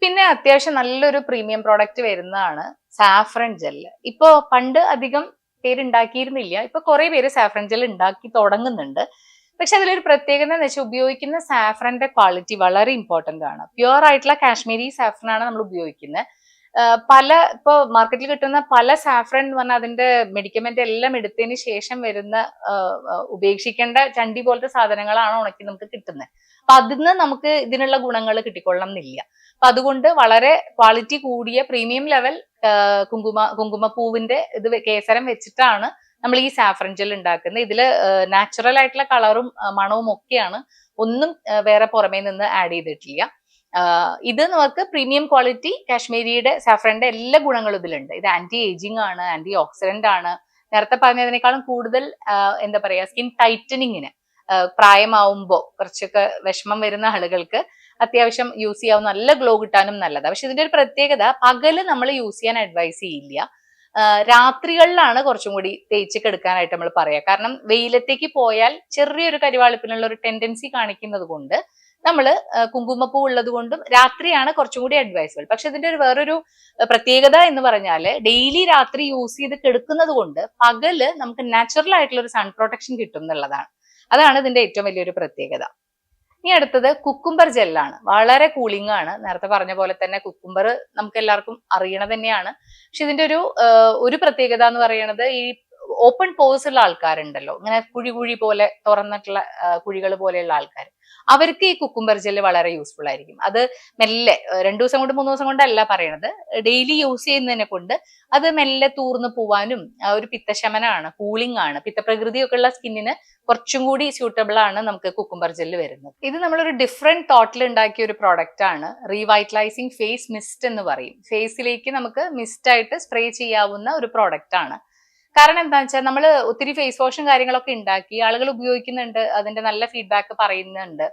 പിന്നെ അത്യാവശ്യം നല്ലൊരു പ്രീമിയം പ്രോഡക്റ്റ് വരുന്നതാണ് സാഫ്രൺ ജെല്ല്. ഇപ്പോ പണ്ട് അധികം പേരുണ്ടാക്കിയിരുന്നില്ല, ഇപ്പൊ കുറെ പേര് സാഫ്രൺ ജെൽ ഉണ്ടാക്കി തുടങ്ങുന്നുണ്ട്. പക്ഷെ അതിലൊരു പ്രത്യേകത എന്ന് വെച്ചാൽ ഉപയോഗിക്കുന്ന സാഫ്രന്റെ ക്വാളിറ്റി വളരെ ഇമ്പോർട്ടന്റ് ആണ്. പ്യുവർ ആയിട്ടുള്ള കാശ്മീരി സാഫ്രൻ ആണ് നമ്മൾ ഉപയോഗിക്കുന്നത്. ഇപ്പൊ മാർക്കറ്റിൽ കിട്ടുന്ന പല സാഫ്രൻ എന്ന് പറഞ്ഞാൽ അതിന്റെ മെഡിക്കമെന്റ് എല്ലാം എടുത്തതിന് ശേഷം വരുന്ന ഉപേക്ഷിക്കേണ്ട ചണ്ടി പോലത്തെ സാധനങ്ങളാണ് ഉണക്കി നമുക്ക് കിട്ടുന്നത്. അപ്പൊ അതിന്ന് നമുക്ക് ഇതിനുള്ള ഗുണങ്ങൾ കിട്ടിക്കൊള്ളണം എന്നില്ല. അപ്പൊ അതുകൊണ്ട് വളരെ ക്വാളിറ്റി കൂടിയ പ്രീമിയം ലെവൽ കുങ്കുമപ്പൂവിന്റെ ഇത് കേസരം വെച്ചിട്ടാണ് നമ്മൾ ഈ സാഫ്രൻ ജെൽ ഉണ്ടാക്കുന്നത്. ഇതില് നാച്ചുറൽ ആയിട്ടുള്ള കളറും മണവും ഒക്കെയാണ്, ഒന്നും വേറെ പുറമേ നിന്ന് ആഡ് ചെയ്തിട്ടില്ല. ഇത് നമുക്ക് പ്രീമിയം ക്വാളിറ്റി കാശ്മീരിയുടെ സാഫ്രന്റെ എല്ലാ ഗുണങ്ങളും ഇതിലുണ്ട്. ഇത് ആന്റി ഏജിങ് ആണ്, ആന്റി ഓക്സിഡന്റ് ആണ്. നേരത്തെ പറഞ്ഞതിനേക്കാളും കൂടുതൽ എന്താ പറയാ, സ്കിൻ ടൈറ്റനിങ്ങിന് പ്രായമാവുമ്പോൾ കുറച്ചൊക്കെ വിഷമം വരുന്ന ആളുകൾക്ക് അത്യാവശ്യം യൂസ് ചെയ്യാവുന്ന, നല്ല ഗ്ലോ കിട്ടാനും നല്ലതാണ്. പക്ഷെ ഇതിന്റെ ഒരു പ്രത്യേകത, പകല് നമ്മൾ യൂസ് ചെയ്യാൻ അഡ്വൈസ് ചെയ്യില്ല. രാത്രികളിലാണ് കുറച്ചും കൂടി തേച്ച് കെടുക്കാനായിട്ട് നമ്മൾ പറയാം. കാരണം വെയിലത്തേക്ക് പോയാൽ ചെറിയൊരു കരിവാളിപ്പിനുള്ള ഒരു ടെൻഡൻസി കാണിക്കുന്നത് കൊണ്ട് നമ്മൾ കുങ്കുമപ്പൂ ഉള്ളത് കൊണ്ടും രാത്രിയാണ് കുറച്ചും കൂടി അഡ്വൈസബിൾ. പക്ഷെ ഇതിന്റെ ഒരു വേറൊരു പ്രത്യേകത എന്ന് പറഞ്ഞാല് ഡെയിലി രാത്രി യൂസ് ചെയ്ത് കെടുക്കുന്നത് കൊണ്ട് പകല് നമുക്ക് നാച്ചുറൽ ആയിട്ടുള്ള ഒരു സൺ പ്രൊട്ടക്ഷൻ കിട്ടും എന്നുള്ളതാണ്. അതാണ് ഇതിന്റെ ഏറ്റവും വലിയൊരു പ്രത്യേകത. ഇനി അടുത്തത് കുക്കുംബർ ജെല്ലാണ്. വളരെ കൂളിംഗ് ആണ്. നേരത്തെ പറഞ്ഞ പോലെ തന്നെ കുക്കുംബർ നമുക്ക് എല്ലാവർക്കും അറിയണത് തന്നെയാണ്. പക്ഷെ ഇതിന്റെ ഒരു പ്രത്യേകത എന്ന് പറയുന്നത്, ഈ ഓപ്പൺ പോസ് ഉള്ള ആൾക്കാരുണ്ടല്ലോ, ഇങ്ങനെ കുഴി പോലെ തുറന്നിട്ടുള്ള കുഴികൾ പോലെയുള്ള ആൾക്കാർ, അവർക്ക് ഈ കുക്കുംബർ ജെല്ല് വളരെ യൂസ്ഫുൾ ആയിരിക്കും. അത് മെല്ലെ 2 ദിവസം കൊണ്ട് 3 ദിവസം കൊണ്ടല്ല പറയണത്, ഡെയിലി യൂസ് ചെയ്യുന്നതിനെ കൊണ്ട് അത് മെല്ലെ തൂർന്നു പോവാനും ഒരു പിത്തശമനാണ്, കൂളിംഗ് ആണ്. പിത്തപ്രകൃതിയൊക്കെ ഉള്ള സ്കിന്നിന് കുറച്ചും കൂടി സ്യൂട്ടബിൾ ആണ് നമുക്ക് കുക്കുംബർ ജെല്ല് വരുന്നത്. ഇത് നമ്മളൊരു ഡിഫറെന്റ് തോട്ടിൽ ഉണ്ടാക്കിയ ഒരു പ്രോഡക്റ്റ് ആണ്. റീവൈറ്റലൈസിങ് ഫേസ് മിസ്റ്റ് എന്ന് പറയും. ഫേസിലേക്ക് നമുക്ക് മിസ്റ്റ് ആയിട്ട് സ്പ്രേ ചെയ്യാവുന്ന ഒരു പ്രോഡക്റ്റ് ആണ്. കാരണം എന്താ വെച്ചാൽ നമ്മൾ ഒത്തിരി ഫേസ് വാഷും കാര്യങ്ങളൊക്കെ ഉണ്ടാക്കി ആളുകൾ ഉപയോഗിക്കുന്നുണ്ട്, അതിന്റെ നല്ല ഫീഡ്ബാക്ക് പറയുന്നുണ്ട്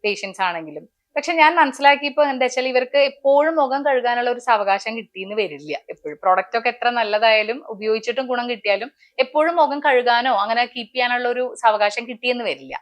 പേഷ്യൻസ് ആണെങ്കിലും. പക്ഷെ ഞാൻ മനസ്സിലാക്കിയപ്പോൾ എന്താ വെച്ചാൽ ഇവർക്ക് എപ്പോഴും മുഖം കഴുകാനുള്ള ഒരു സാവകാശം കിട്ടിയെന്ന് വരില്ല. എപ്പോഴും പ്രോഡക്റ്റ് ഒക്കെ എത്ര നല്ലതായാലും ഉപയോഗിച്ചിട്ടും ഗുണം കിട്ടിയാലും എപ്പോഴും മുഖം കഴുകാനോ അങ്ങനെ കീപ്പ് ചെയ്യാനുള്ള ഒരു സാവകാശം കിട്ടിയെന്ന് വരില്ല.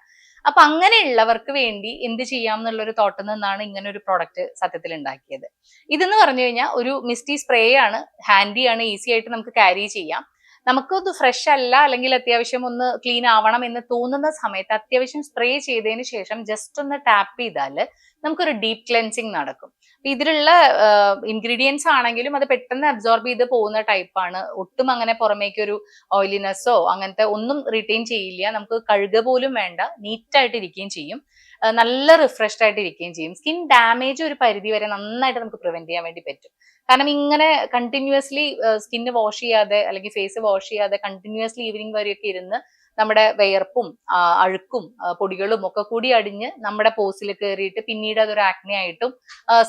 അപ്പൊ അങ്ങനെയുള്ളവർക്ക് വേണ്ടി എന്ത് ചെയ്യാം എന്നുള്ളൊരു തോട്ടിൽ നിന്നാണ് ഇങ്ങനെ ഒരു പ്രോഡക്റ്റ് സത്യത്തിൽ ഉണ്ടാക്കിയത്. ഇതെന്ന് പറഞ്ഞു കഴിഞ്ഞാൽ ഒരു മിസ്റ്റി സ്പ്രേ ആണ്, ഹാൻഡി ആണ്, ഈസി ആയിട്ട് നമുക്ക് ക്യാരി ചെയ്യാം. നമുക്കത് ഫ്രഷ് അല്ല, അല്ലെങ്കിൽ അത്യാവശ്യം ഒന്ന് ക്ലീൻ ആവണം എന്ന് തോന്നുന്ന സമയത്ത് അത്യാവശ്യം സ്പ്രേ ചെയ്തതിന് ശേഷം ജസ്റ്റ് ഒന്ന് ടാപ്പ് ചെയ്താൽ നമുക്കൊരു ഡീപ്പ് ക്ലെൻസിങ് നടക്കും. ഇതിലുള്ള ഇൻഗ്രീഡിയൻസ് ആണെങ്കിലും അത് പെട്ടെന്ന് അബ്സോർബ് ചെയ്ത് പോകുന്ന ടൈപ്പാണ്. ഒട്ടും അങ്ങനെ പുറമേക്ക് ഒരു ഓയിലിനെസ്സോ അങ്ങനത്തെ ഒന്നും റിറ്റെയിൻ ചെയ്യില്ല. നമുക്ക് കഴുകുക പോലും വേണ്ട, നീറ്റ് ആയിട്ട് ഇരിക്കുകയും ചെയ്യും, നല്ല റിഫ്രഷ്ഡ് ആയിട്ട് ഇരിക്കുകയും ചെയ്യും. സ്കിൻ ഡാമേജ് ഒരു പരിധി വരെ നന്നായിട്ട് നമുക്ക് പ്രിവെന്റ് ചെയ്യാൻ വേണ്ടി പറ്റും. കാരണം ഇങ്ങനെ കണ്ടിന്യൂസ്ലി സ്കിന്ന് വാഷ് ചെയ്യാതെ അല്ലെങ്കിൽ ഫേസ് വാഷ് ചെയ്യാതെ കണ്ടിന്യൂസ്ലി ഈവനിങ് വരെയൊക്കെ ഇരുന്ന് നമ്മുടെ വിയർപ്പും അഴുക്കും പൊടികളും ഒക്കെ കൂടി അടിഞ്ഞ് നമ്മുടെ പോസിൽ കയറിയിട്ട് പിന്നീട് അതൊരു ആക്നെ ആയിട്ടും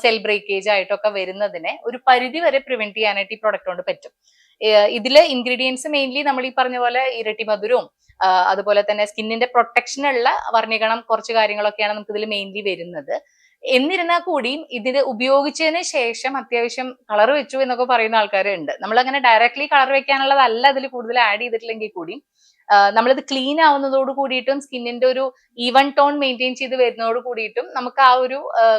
സെൽ ബ്രേക്കേജ് ആയിട്ടും ഒക്കെ വരുന്നതിനെ ഒരു പരിധി വരെ പ്രിവെന്റ് ചെയ്യാനായിട്ട് ഈ പ്രൊഡക്റ്റ് കൊണ്ട് പറ്റും. ഇതില് ഇൻഗ്രീഡിയൻസ് മെയിൻലി നമ്മൾ ഈ പറഞ്ഞ പോലെ ഇരട്ടി മധുരവും അതുപോലെ തന്നെ സ്കിന്നിന്റെ പ്രൊട്ടക്ഷനുള്ള വർണ്ണിക്കണം കുറച്ച് കാര്യങ്ങളൊക്കെയാണ് നമുക്ക് ഇതിൽ മെയിൻലി വരുന്നത്. എന്നിരുന്നാൽ കൂടിയും ഇതിന് ഉപയോഗിച്ചതിന് ശേഷം അത്യാവശ്യം കളർ വെച്ചു എന്നൊക്കെ പറയുന്ന ആൾക്കാരുണ്ട്. നമ്മൾ അങ്ങനെ ഡയറക്ട്ലി കളർ വെക്കാനുള്ളതല്ല അതിൽ കൂടുതൽ ആഡ് ചെയ്തിട്ടില്ലെങ്കിൽ കൂടിയും നമ്മളിത് ക്ലീൻ ആവുന്നതോട് കൂടിയിട്ടും സ്കിന്നിന്റെ ഒരു ഈവൻ ടോൺ മെയിൻറ്റെയിൻ ചെയ്ത് വരുന്നതോട് കൂടിയിട്ടും നമുക്ക് ആ ഒരു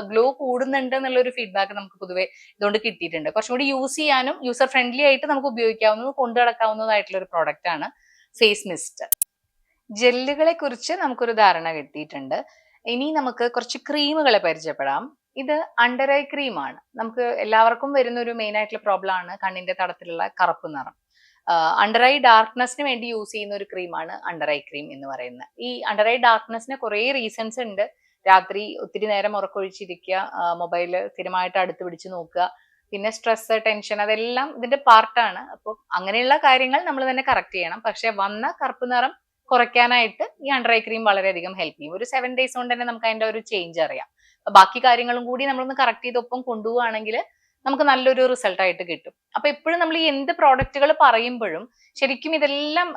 ഗ്ലോ കൂടുന്നുണ്ട് എന്നുള്ള ഒരു ഫീഡ്ബാക്ക് നമുക്ക് പൊതുവെ ഇതുകൊണ്ട് കിട്ടിയിട്ടുണ്ട്. കുറച്ചും കൂടി യൂസ് ചെയ്യാനും യൂസർ ഫ്രണ്ട്ലി ആയിട്ട് നമുക്ക് ഉപയോഗിക്കാവുന്നതും കൊണ്ടു നടക്കാവുന്നതായിട്ടുള്ള ഒരു പ്രോഡക്റ്റ് ആണ് ഫേസ് മിസ്റ്റ്. ജെല്ലുകളെ കുറിച്ച് നമുക്കൊരു ധാരണ കിട്ടിയിട്ടുണ്ട്. ഇനി നമുക്ക് കുറച്ച് ക്രീമുകളെ പരിചയപ്പെടാം. ഇത് അണ്ടർ ഐ ക്രീമാണ്. നമുക്ക് എല്ലാവർക്കും വരുന്ന ഒരു മെയിൻ ആയിട്ടുള്ള പ്രോബ്ലം ആണ് കണ്ണിന്റെ തടത്തിലുള്ള കറുപ്പ് നിറം. അണ്ടർ ഐ ഡാർക്ക്നെസ്സിന് വേണ്ടി യൂസ് ചെയ്യുന്ന ഒരു ക്രീമാണ് അണ്ടർ ഐ ക്രീം എന്ന് പറയുന്നത്. ഈ അണ്ടർ ഐ ഡാർക്ക്നെസ്സിന് കുറേ റീസൺസ് ഉണ്ട്. രാത്രി ഒത്തിരി നേരം ഉറക്കൊഴിച്ചിരിക്കുക, മൊബൈല് സ്ഥിരമായിട്ട് അടുത്ത് പിടിച്ച് നോക്കുക, പിന്നെ സ്ട്രെസ്, ടെൻഷൻ, അതെല്ലാം ഇതിന്റെ പാർട്ടാണ്. അപ്പോൾ അങ്ങനെയുള്ള കാര്യങ്ങൾ നമ്മൾ തന്നെ കറക്റ്റ് ചെയ്യണം. പക്ഷെ വന്ന കറുപ്പ് നിറം കുറയ്ക്കാനായിട്ട് ഈ അണ്ടർ ഐ ക്രീം വളരെയധികം ഹെൽപ്പ് ചെയ്യും. ഒരു 7 days കൊണ്ട് തന്നെ നമുക്ക് അതിന്റെ ഒരു ചേഞ്ച് അറിയാം. ബാക്കി കാര്യങ്ങളും കൂടി നമ്മളൊന്ന് കറക്റ്റ് ചെയ്തൊപ്പം കൊണ്ടുപോവുകയാണെങ്കിൽ നമുക്ക് നല്ലൊരു റിസൾട്ട് ആയിട്ട് കിട്ടും. അപ്പൊ എപ്പോഴും നമ്മൾ ഈ എന്ത് പ്രോഡക്റ്റുകൾ പറയുമ്പോഴും ശരിക്കും ഇതെല്ലാം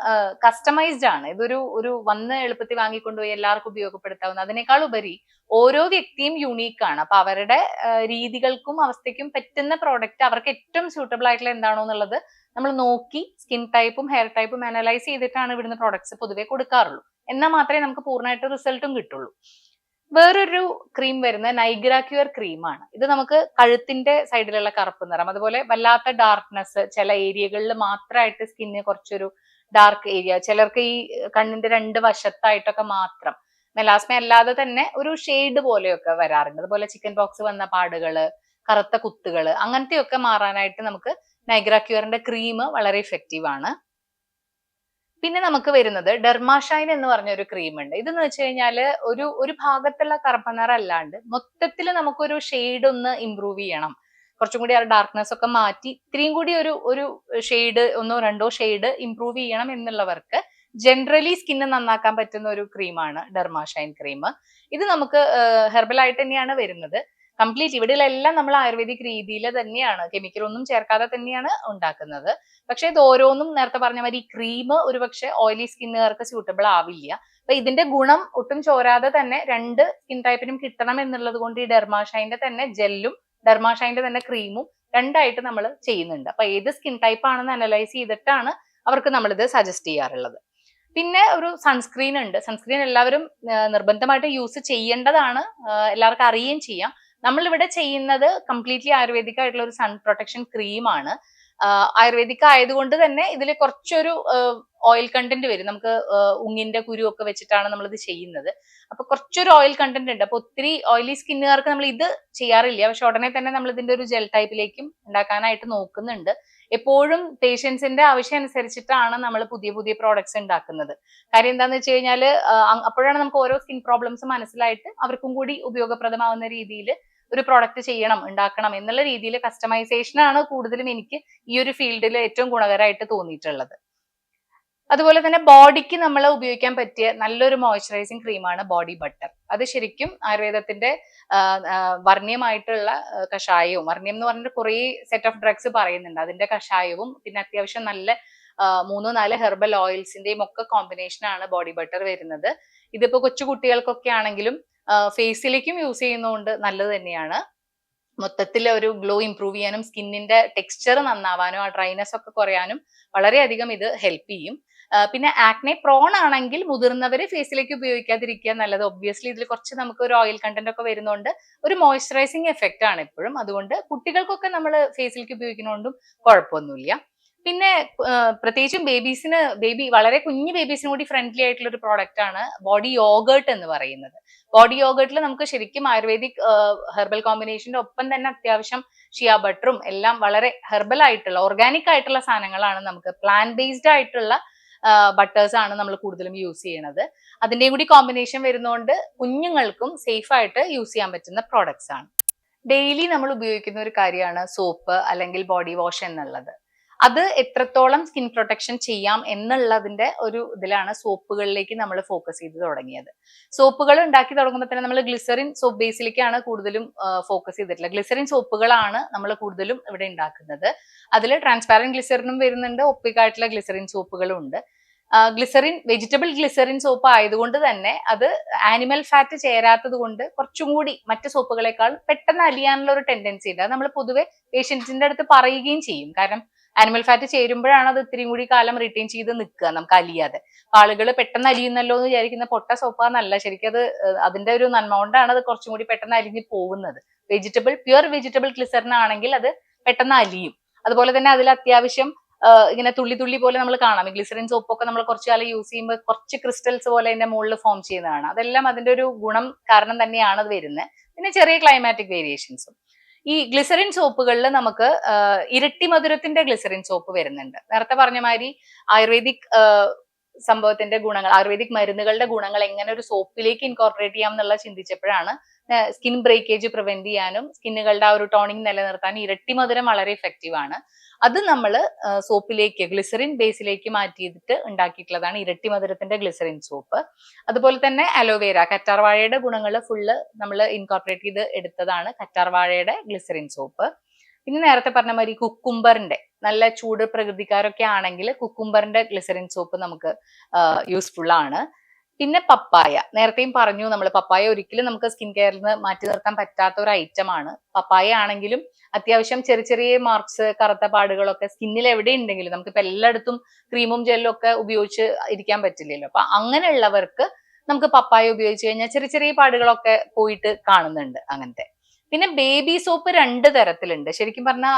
കസ്റ്റമൈസ്ഡ് ആണ്. ഇതൊരു വന്ന് എളുപ്പത്തിൽ വാങ്ങിക്കൊണ്ടുപോയി എല്ലാവർക്കും ഉപയോഗപ്പെടുത്താവുന്ന, അതിനേക്കാൾ ഉപരി ഓരോ വ്യക്തിയും യുണീക്ക് ആണ്. അപ്പൊ അവരുടെ രീതികൾക്കും അവസ്ഥയ്ക്കും പറ്റുന്ന പ്രോഡക്റ്റ് അവർക്ക് ഏറ്റവും സ്യൂട്ടബിൾ ആയിട്ടുള്ള എന്താണോ എന്നുള്ളത് നമ്മൾ നോക്കി സ്കിൻ ടൈപ്പും ഹെയർ ടൈപ്പും അനലൈസ് ചെയ്തിട്ടാണ് ഇവിടുന്ന് പ്രോഡക്ട്സ് പൊതുവെ കൊടുക്കാറുള്ളൂ. എന്നാൽ മാത്രമേ നമുക്ക് പൂർണ്ണമായിട്ട് റിസൾട്ടും കിട്ടുള്ളൂ. വേറൊരു ക്രീം വരുന്ന നൈഗ്ര ക്യൂർ ക്രീമാണ്. ഇത് നമുക്ക് കഴുത്തിന്റെ സൈഡിലുള്ള കറുപ്പ് നിറം, അതുപോലെ വല്ലാത്ത ഡാർക്ക്നെസ്, ചില ഏരിയകളിൽ മാത്രമായിട്ട് സ്കിന്നിന് കുറച്ചൊരു ഡാർക്ക് ഏരിയ, ചിലർക്ക് ഈ കണ്ണിന്റെ 2 വശത്തായിട്ടൊക്കെ മാത്രം, മെലാസ്മ അല്ലാതെ തന്നെ ഒരു ഷെയ്ഡ് പോലെയൊക്കെ വരാറുണ്ട്. അതുപോലെ ചിക്കൻ പോക്സ് വന്ന പാടുകള്, കറുത്ത കുത്തുകള്, അങ്ങനത്തെയൊക്കെ മാറാനായിട്ട് നമുക്ക് നൈഗ്ര ക്യൂറിന്റെ ക്രീം വളരെ ഇഫക്റ്റീവ് ആണ്. പിന്നെ നമുക്ക് വരുന്നത് ഡെർമാഷൈൻ എന്ന് പറഞ്ഞ ഒരു ക്രീം ഉണ്ട്. ഇതെന്ന് വെച്ച് കഴിഞ്ഞാല് ഒരു ഭാഗത്തുള്ള കറുപ്പ് നിറം അല്ലാണ്ട് മൊത്തത്തിൽ നമുക്കൊരു ഷെയ്ഡ് ഒന്ന് ഇമ്പ്രൂവ് ചെയ്യണം, കുറച്ചും കൂടി ആ ഡാർക്ക്നെസ് ഒക്കെ മാറ്റി ഇത്രയും കൂടി ഒരു ഷെയ്ഡ്, 1-2 ഷെയ്ഡ് ഇമ്പ്രൂവ് ചെയ്യണം എന്നുള്ളവർക്ക് ജനറലി സ്കിന്ന് നന്നാക്കാൻ പറ്റുന്ന ഒരു ക്രീമാണ് ഡെർമാഷൈൻ ക്രീം. ഇത് നമുക്ക് ഹെർബൽ ആയിട്ട് തന്നെയാണ് വരുന്നത്. കംപ്ലീറ്റ് ഇവിടെയെല്ലാം നമ്മൾ ആയുർവേദിക് രീതിയിൽ തന്നെയാണ്, കെമിക്കൽ ഒന്നും ചേർക്കാതെ തന്നെയാണ് ഉണ്ടാക്കുന്നത്. പക്ഷെ ഇത് ഓരോന്നും നേരത്തെ പറഞ്ഞ മാതിരി ഈ ക്രീം ഒരുപക്ഷെ ഓയിലി സ്കിന്നുകാർക്ക് സ്യൂട്ടബിൾ ആവില്ല. അപ്പൊ ഇതിന്റെ ഗുണം ഒട്ടും ചോരാതെ തന്നെ 2 സ്കിൻ ടൈപ്പിനും കിട്ടണം എന്നുള്ളത് കൊണ്ട് ഈ ഡെർമാഷൈന്റെ തന്നെ ജെല്ലും ഡെർമാഷൈന്റെ തന്നെ ക്രീമും രണ്ടായിട്ട് നമ്മൾ ചെയ്യുന്നുണ്ട്. അപ്പൊ ഏത് സ്കിൻ ടൈപ്പ് ആണെന്ന് അനലൈസ് ചെയ്തിട്ടാണ് അവർക്ക് നമ്മളിത് സജസ്റ്റ് ചെയ്യാറുള്ളത്. പിന്നെ ഒരു സൺസ്ക്രീൻ ഉണ്ട്. സൺസ്ക്രീൻ എല്ലാവരും നിർബന്ധമായിട്ട് യൂസ് ചെയ്യേണ്ടതാണ്, എല്ലാവർക്കും അറിയുകയും ചെയ്യാം. നമ്മളിവിടെ ചെയ്യുന്നത് കംപ്ലീറ്റ്ലി ആയുർവേദിക് ആയിട്ടുള്ള ഒരു സൺ പ്രൊട്ടക്ഷൻ ക്രീമാണ്. ആയുർവേദിക് ആയതുകൊണ്ട് തന്നെ ഇതിൽ കുറച്ചൊരു ഓയിൽ കണ്ടന്റ് വരും. നമുക്ക് ഉങ്ങിന്റെ കുരു ഒക്കെ വെച്ചിട്ടാണ് നമ്മളിത് ചെയ്യുന്നത്. അപ്പൊ കുറച്ചൊരു ഓയിൽ കണ്ടന്റ് ഉണ്ട്. അപ്പൊ ഒത്തിരി ഓയിലി സ്കിന്നുകാർക്ക് നമ്മൾ ഇത് ചെയ്യാറില്ല. പക്ഷെ ഉടനെ തന്നെ നമ്മൾ ഇതിന്റെ ഒരു ജെൽ ടൈപ്പിലേക്കും ഉണ്ടാക്കാനായിട്ട് നോക്കുന്നുണ്ട്. എപ്പോഴും പേഷ്യൻസിന്റെ ആവശ്യം അനുസരിച്ചിട്ടാണ് നമ്മൾ പുതിയ പുതിയ പ്രോഡക്ട്സ് ഉണ്ടാക്കുന്നത്. കാര്യം എന്താന്ന് വെച്ച് കഴിഞ്ഞാൽ അപ്പോഴാണ് നമുക്ക് ഓരോ സ്കിൻ പ്രോബ്ലംസ് മനസ്സിലായിട്ട് അവർക്കും കൂടി ഉപയോഗപ്രദമാവുന്ന രീതിയിൽ ഒരു പ്രോഡക്റ്റ് ചെയ്യണം, ഉണ്ടാക്കണം എന്നുള്ള രീതിയിൽ കസ്റ്റമൈസേഷൻ ആണ് കൂടുതലും എനിക്ക് ഈ ഒരു ഫീൽഡിൽ ഏറ്റവും ഗുണകരമായിട്ട് തോന്നിയിട്ടുള്ളത്. അതുപോലെ തന്നെ ബോഡിക്ക് നമ്മൾ ഉപയോഗിക്കാൻ പറ്റിയ നല്ലൊരു മോയ്സ്ചറൈസിങ് ക്രീമാണ് ബോഡി ബട്ടർ. അത് ശരിക്കും ആയുർവേദത്തിന്റെ വർണ്ണ്യമായിട്ടുള്ള കഷായവും, വർണ്ണ്യം എന്ന് പറഞ്ഞിട്ട് കുറേ സെറ്റ് ഓഫ് ഡ്രഗ്സ് പറയുന്നുണ്ട്, അതിന്റെ കഷായവും പിന്നെ അത്യാവശ്യം നല്ല 3-4 ഹെർബൽ ഓയിൽസിന്റെയും ഒക്കെ കോമ്പിനേഷൻ ആണ് ബോഡി ബട്ടർ വരുന്നത്. ഇതിപ്പോ കൊച്ചു കുട്ടികൾക്കൊക്കെ ആണെങ്കിലും ഫേസിലേക്കും യൂസ് ചെയ്യുന്നതുകൊണ്ട് നല്ലത് തന്നെയാണ്. മൊത്തത്തിൽ ഒരു ഗ്ലോ ഇംപ്രൂവ് ചെയ്യാനും സ്കിന്നിന്റെ ടെക്സ്ചർ നന്നാവാനും ആ ഡ്രൈനെസ് ഒക്കെ കുറയാനും വളരെയധികം ഇത് ഹെൽപ്പ് ചെയ്യും. പിന്നെ ആക്നെ പ്രോൺ ആണെങ്കിൽ മുതിർന്നവര് ഫേസിലേക്ക് ഉപയോഗിക്കാതിരിക്കുക നല്ലത്. ഒബ്വിയസ്ലി ഇതിൽ കുറച്ച് നമുക്ക് ഒരു ഓയിൽ കണ്ടന്റ് ഒക്കെ വരുന്നതുകൊണ്ട് ഒരു മോയ്സ്ചറൈസിങ് എഫക്റ്റ് ആണ് എപ്പോഴും. അതുകൊണ്ട് കുട്ടികൾക്കൊക്കെ നമ്മൾ ഫേസിലേക്ക് ഉപയോഗിക്കുന്നതുകൊണ്ടും കുഴപ്പമൊന്നുമില്ല. പിന്നെ പ്രത്യേകിച്ചും ബേബി വളരെ കുഞ്ഞു ബേബീസിന് കൂടി ഫ്രണ്ട്ലി ആയിട്ടുള്ള ഒരു പ്രോഡക്റ്റ് ആണ് ബോഡി യോഗേർട്ട് എന്ന് പറയുന്നത്. ബോഡി യോഗേർട്ടിൽ നമുക്ക് ശരിക്കും ആയുർവേദിക് ഹെർബൽ കോമ്പിനേഷന്റെ ഒപ്പം തന്നെ അത്യാവശ്യം ഷിയ ബട്ടറും എല്ലാം വളരെ ഹെർബൽ ആയിട്ടുള്ള ഓർഗാനിക് ആയിട്ടുള്ള സാധനങ്ങളാണ്, നമുക്ക് പ്ലാൻ ബേസ്ഡ് ആയിട്ടുള്ള ബട്ടേഴ്സ് ആണ് നമ്മൾ കൂടുതലും യൂസ് ചെയ്യണത്. അതിന്റെയും കൂടി കോമ്പിനേഷൻ വരുന്നതുകൊണ്ട് കുഞ്ഞുങ്ങൾക്കും സേഫ് ആയിട്ട് യൂസ് ചെയ്യാൻ പറ്റുന്ന പ്രോഡക്ട്സ് ആണ്. ഡെയിലി നമ്മൾ ഉപയോഗിക്കുന്ന ഒരു കാര്യമാണ് സോപ്പ് അല്ലെങ്കിൽ ബോഡി വാഷ് എന്നുള്ളത്. അത് എത്രത്തോളം സ്കിൻ പ്രൊട്ടക്ഷൻ ചെയ്യാം എന്നുള്ളതിന്റെ ഒരു ഇതിലാണ് സോപ്പുകളിലേക്ക് നമ്മൾ ഫോക്കസ് ചെയ്ത് തുടങ്ങിയത്. സോപ്പുകൾ ഉണ്ടാക്കി തുടങ്ങുമ്പോൾ തന്നെ നമ്മൾ ഗ്ലിസറിൻ സോപ്പ് ബേസിലേക്കാണ് കൂടുതലും ഫോക്കസ് ചെയ്തിട്ടുള്ളത്. ഗ്ലിസറിൻ സോപ്പുകളാണ് നമ്മൾ കൂടുതലും ഇവിടെ ഉണ്ടാക്കുന്നത്. അതിൽ ട്രാൻസ്പാരന്റ് ഗ്ലിസറിനും വരുന്നുണ്ട്, ഒപ്പിക്കായിട്ടുള്ള ഗ്ലിസറിൻ സോപ്പുകളും ഉണ്ട്. ഗ്ലിസറിൻ വെജിറ്റബിൾ ഗ്ലിസറിൻ സോപ്പ് ആയതുകൊണ്ട് തന്നെ അത് ആനിമൽ ഫാറ്റ് ചേരാത്തത് കൊണ്ട് കുറച്ചും കൂടി മറ്റ് സോപ്പുകളെക്കാൾ പെട്ടെന്ന് അലിയാനുള്ള ഒരു ടെൻഡൻസി ഉണ്ട്. അത് നമ്മൾ പൊതുവെ പേഷ്യൻസിന്റെ അടുത്ത് പറയുകയും ചെയ്യും. കാരണം ആനിമൽ ഫാറ്റ് ചേരുമ്പോഴാണ് അത് ഇത്തിരി കൂടി കാലം റിട്ടൈൻ ചെയ്ത് നിൽക്കുക, നമുക്ക് അലിയാതെ. ആളുകൾ പെട്ടെന്ന് അലിയുന്നല്ലോ എന്ന് വിചാരിക്കുന്ന പൊട്ട സോപ്പാന്നല്ല, ശരിക്കും അത് അതിന്റെ ഒരു നന്മ കൊണ്ടാണ് അത് കുറച്ചും കൂടി പെട്ടെന്ന് അലിഞ്ഞ് പോകുന്നത്. പ്യുവർ വെജിറ്റബിൾ ഗ്ലിസറിൻ ആണെങ്കിൽ അത് പെട്ടെന്ന് അലിയും. അതുപോലെ തന്നെ അതിൽ അത്യാവശ്യം ഇങ്ങനെ തുള്ളി തുള്ളി പോലെ നമ്മൾ കാണാം. ഗ്ലിസറിൻ സോപ്പൊക്കെ നമ്മൾ കുറച്ചു കാലം യൂസ് ചെയ്യുമ്പോൾ കുറച്ച് ക്രിസ്റ്റൽസ് പോലെ അതിന്റെ മുകളിൽ ഫോം ചെയ്യുന്നതാണ്. അതെല്ലാം അതിന്റെ ഒരു ഗുണം കാരണം തന്നെയാണ് അത് വരുന്നത്. പിന്നെ ചെറിയ ക്ലൈമാറ്റിക് വേരിയേഷൻസും. ഈ ഗ്ലിസറിൻ സോപ്പുകളിൽ നമുക്ക് ഇരട്ടി മധുരത്തിന്റെ ഗ്ലിസറിൻ സോപ്പ് വരുന്നുണ്ട്. നേരത്തെ പറഞ്ഞ മാതിരി ആയുർവേദിക് സംഭവത്തിന്റെ ഗുണങ്ങൾ, ആയുർവേദിക് മരുന്നുകളുടെ ഗുണങ്ങൾ എങ്ങനെ ഒരു സോപ്പിലേക്ക് ഇൻകോർപ്പറേറ്റ് ചെയ്യാം എന്നുള്ളത് ചിന്തിച്ചപ്പോഴാണ് സ്കിൻ ബ്രേക്കേജ് പ്രിവെന്റ് ചെയ്യാനും സ്കിന്നുകളുടെ ആ ഒരു ടോണിങ് നിലനിർത്താനും ഇരട്ടി മധുരം വളരെ ഇഫക്റ്റീവ് ആണ്. അത് നമ്മൾ സോപ്പിലേക്ക് ഗ്ലിസറിൻ ബേസിലേക്ക് മാറ്റിയിട്ട് ഉണ്ടാക്കിയിട്ടുള്ളതാണ് ഇരട്ടി മധുരത്തിന്റെ ഗ്ലിസറിൻ സോപ്പ്. അതുപോലെ തന്നെ അലോവേര, കറ്റാർവാഴയുടെ ഗുണങ്ങൾ ഫുള്ള് നമ്മൾ ഇൻകോർപ്പറേറ്റ് ചെയ്ത് എടുത്തതാണ് കറ്റാർവാഴയുടെ ഗ്ലിസറിൻ സോപ്പ്. പിന്നെ നേരത്തെ പറഞ്ഞ മാതിരി കുക്കുംബറിന്റെ, നല്ല ചൂട് പ്രകൃതിക്കാരൊക്കെ ആണെങ്കിൽ കുക്കുംബറിന്റെ ഗ്ലിസറിൻ സോപ്പ് നമുക്ക് യൂസ്ഫുൾ ആണ്. പിന്നെ പപ്പായ, നേരത്തെയും പറഞ്ഞു നമ്മൾ, പപ്പായ ഒരിക്കലും നമുക്ക് സ്കിൻ കെയറിൽ നിന്ന് മാറ്റി നിർത്താൻ പറ്റാത്ത ഒരു ഐറ്റം ആണ്. പപ്പായ ആണെങ്കിലും അത്യാവശ്യം ചെറിയ ചെറിയ മാർക്സ്, കറുത്ത പാടുകളൊക്കെ സ്കിന്നിൽ എവിടെ ഉണ്ടെങ്കിലും നമുക്കിപ്പോൾ എല്ലായിടത്തും ക്രീമും ജെല്ലും ഒക്കെ ഉപയോഗിച്ച് ഇരിക്കാൻ പറ്റില്ലല്ലോ. അപ്പൊ അങ്ങനെയുള്ളവർക്ക് നമുക്ക് പപ്പായ ഉപയോഗിച്ച് കഴിഞ്ഞാൽ ചെറിയ ചെറിയ പാടുകളൊക്കെ പോയിട്ട് കാണുന്നുണ്ട് അങ്ങനത്തെ. പിന്നെ ബേബി സോപ്പ് 2 തരത്തിലുണ്ട്. ശരിക്കും പറഞ്ഞാൽ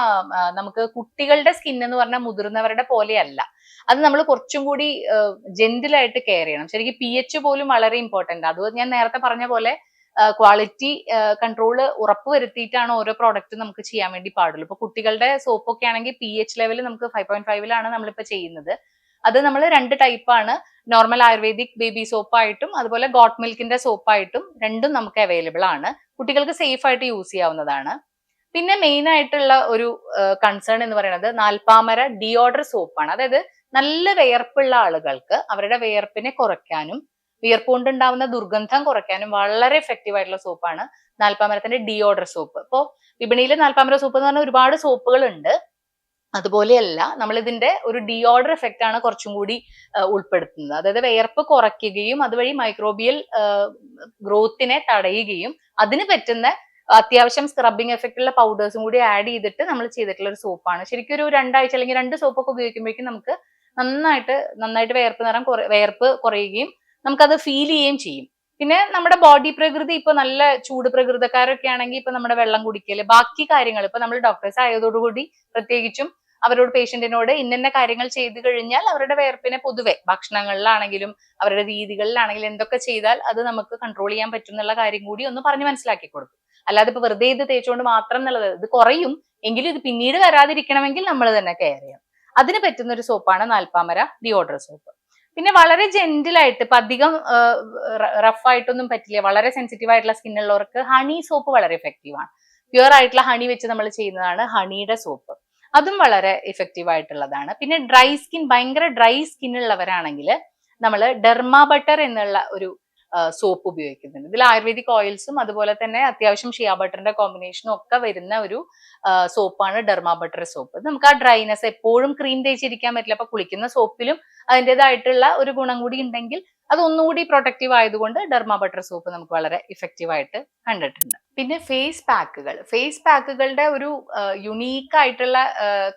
നമുക്ക് കുട്ടികളുടെ സ്കിൻ എന്ന് പറഞ്ഞാൽ മുതിർന്നവരുടെ പോലെയല്ല. അത് നമ്മൾ കുറച്ചും കൂടി ജെന്റിലായിട്ട് കെയർ ചെയ്യണം. ശരിക്കും pH പോലും വളരെ ഇമ്പോർട്ടന്റ്. അത് ഞാൻ നേരത്തെ പറഞ്ഞ പോലെ ക്വാളിറ്റി കൺട്രോള് ഉറപ്പുവരുത്തിയിട്ടാണ് ഓരോ പ്രോഡക്റ്റ് നമുക്ക് ചെയ്യാൻ വേണ്ടി പാടുള്ളൂ. ഇപ്പൊ കുട്ടികളുടെ സോപ്പൊക്കെ ആണെങ്കിൽ pH ലെവൽ നമുക്ക് 5.5 നമ്മളിപ്പോ ചെയ്യുന്നത്. അത് നമ്മൾ 2 ടൈപ്പാണ്. നോർമൽ ആയുർവേദിക് ബേബി സോപ്പായിട്ടും അതുപോലെ ഗോട്ട് മിൽക്കിന്റെ സോപ്പായിട്ടും രണ്ടും നമുക്ക് അവൈലബിൾ ആണ്. കുട്ടികൾക്ക് സേഫ് ആയിട്ട് യൂസ് ചെയ്യാവുന്നതാണ്. പിന്നെ മെയിൻ ആയിട്ടുള്ള ഒരു കൺസേൺ എന്ന് പറയുന്നത് നാൽപ്പാമര ഡിയോഡർ സോപ്പാണ്. അതായത് നല്ല വിയർപ്പുള്ള ആളുകൾക്ക് അവരുടെ വിയർപ്പിനെ കുറയ്ക്കാനും വിയർപ്പ് കൊണ്ടുണ്ടാവുന്ന ദുർഗന്ധം കുറയ്ക്കാനും വളരെ എഫക്റ്റീവ് ആയിട്ടുള്ള സോപ്പാണ് നാൽപ്പാമരത്തിന്റെ ഡിയോഡർ സോപ്പ്. ഇപ്പോ വിപണിയിൽ നാൽപ്പാമര സോപ്പ് എന്ന് പറഞ്ഞാൽ ഒരുപാട് സോപ്പുകൾ ഉണ്ട്. അതുപോലെയല്ല, നമ്മൾ ഇതിന്റെ ഒരു ഡിയോഡർ എഫക്റ്റ് ആണ് കുറച്ചും കൂടി ഉൾപ്പെടുത്തുന്നത്. അതായത് വിയർപ്പ് കുറയ്ക്കുകയും അതുവഴി മൈക്രോബിയൽ ഗ്രോത്തിനെ തടയുകയും അതിന് പറ്റുന്ന അത്യാവശ്യം സ്ക്രബിങ് എഫക്റ്റ് ഉള്ള പൗഡേഴ്സും കൂടി ആഡ് ചെയ്തിട്ട് നമ്മൾ ചെയ്തിട്ടുള്ള ഒരു സോപ്പാണ്. ശരിക്കും ഒരു 2 ആഴ്ച അല്ലെങ്കിൽ 2 സോപ്പൊക്കെ ഉപയോഗിക്കുമ്പോഴേക്കും നമുക്ക് നന്നായിട്ട് വിയർപ്പ് കുറയുകയും നമുക്കത് ഫീൽ ചെയ്യുകയും ചെയ്യും. പിന്നെ നമ്മുടെ ബോഡി പ്രകൃതി, ഇപ്പൊ നല്ല ചൂട് പ്രകൃതക്കാരൊക്കെ ആണെങ്കിൽ ഇപ്പൊ നമ്മുടെ വെള്ളം കുടിക്കല്, ബാക്കി കാര്യങ്ങൾ ഇപ്പൊ നമ്മൾ ഡോക്ടേഴ്സ് ആയതോടുകൂടി പ്രത്യേകിച്ചും അവരോട് പേഷ്യന്റിനോട് ഇന്ന കാര്യങ്ങൾ ചെയ്തു കഴിഞ്ഞാൽ അവരുടെ വിയർപ്പിനെ പൊതുവെ ഭക്ഷണങ്ങളിലാണെങ്കിലും അവരുടെ രീതികളിലാണെങ്കിലും എന്തൊക്കെ ചെയ്താൽ അത് നമുക്ക് കൺട്രോൾ ചെയ്യാൻ പറ്റും എന്നുള്ള കാര്യം കൂടി ഒന്ന് പറഞ്ഞ് മനസ്സിലാക്കി കൊടുക്കും. അല്ലാതെ ഇപ്പൊ വെറുതെ ഇത് തേച്ചുകൊണ്ട് മാത്രം എന്നുള്ളത്, ഇത് കുറയും എങ്കിലും ഇത് പിന്നീട് വരാതിരിക്കണമെങ്കിൽ നമ്മൾ തന്നെ കെയർ ചെയ്യണം. അതിന് പറ്റുന്ന ഒരു സോപ്പാണ് നാൽപ്പാമര ഡിയോഡർ സോപ്പ്. പിന്നെ വളരെ ജെന്റിലായിട്ട്, ഇപ്പൊ അധികം റഫ് ആയിട്ടൊന്നും പറ്റില്ല, വളരെ സെൻസിറ്റീവ് ആയിട്ടുള്ള സ്കിൻ ഉള്ളവർക്ക് ഹണി സോപ്പ് വളരെ എഫക്റ്റീവ് ആണ്. പ്യുവർ ആയിട്ടുള്ള ഹണി വെച്ച് നമ്മൾ ചെയ്യുന്നതാണ് ഹണിയുടെ സോപ്പ്. അതും വളരെ ഇഫക്റ്റീവ് ആയിട്ടുള്ളതാണ്. പിന്നെ ഡ്രൈ സ്കിൻ, ഭയങ്കര ഡ്രൈ സ്കിൻ ഉള്ളവരാണെങ്കിൽ നമ്മൾ ഡെർമാ ബട്ടർ എന്നുള്ള ഒരു സോപ്പ് ഉപയോഗിക്കുന്നുണ്ട്. ഇതിൽ ആയുർവേദിക് ഓയിൽസും അതുപോലെ തന്നെ അത്യാവശ്യം ഷിയ ബട്ടറിന്റെ കോമ്പിനേഷനും ഒക്കെ വരുന്ന ഒരു സോപ്പാണ് ഡെർമാ ബട്ടർ സോപ്പ്. നമുക്ക് ആ ഡ്രൈനെസ്, എപ്പോഴും ക്രീം തേച്ചിരിക്കാൻ പറ്റില്ല. അപ്പൊ കുളിക്കുന്ന സോപ്പിലും അതിൻ്റെതായിട്ടുള്ള ഒരു ഗുണം കൂടി ഉണ്ടെങ്കിൽ അത് ഒന്നുകൂടി പ്രൊട്ടക്റ്റീവ് ആയതുകൊണ്ട് ഡെർമാ ബട്ടർ സോപ്പ് നമുക്ക് വളരെ ഇഫക്റ്റീവ് ആയിട്ട് കണ്ടിട്ടുണ്ട്. പിന്നെ ഫേസ് പാക്കുകളുടെ ഒരു യുണീക്ക് ആയിട്ടുള്ള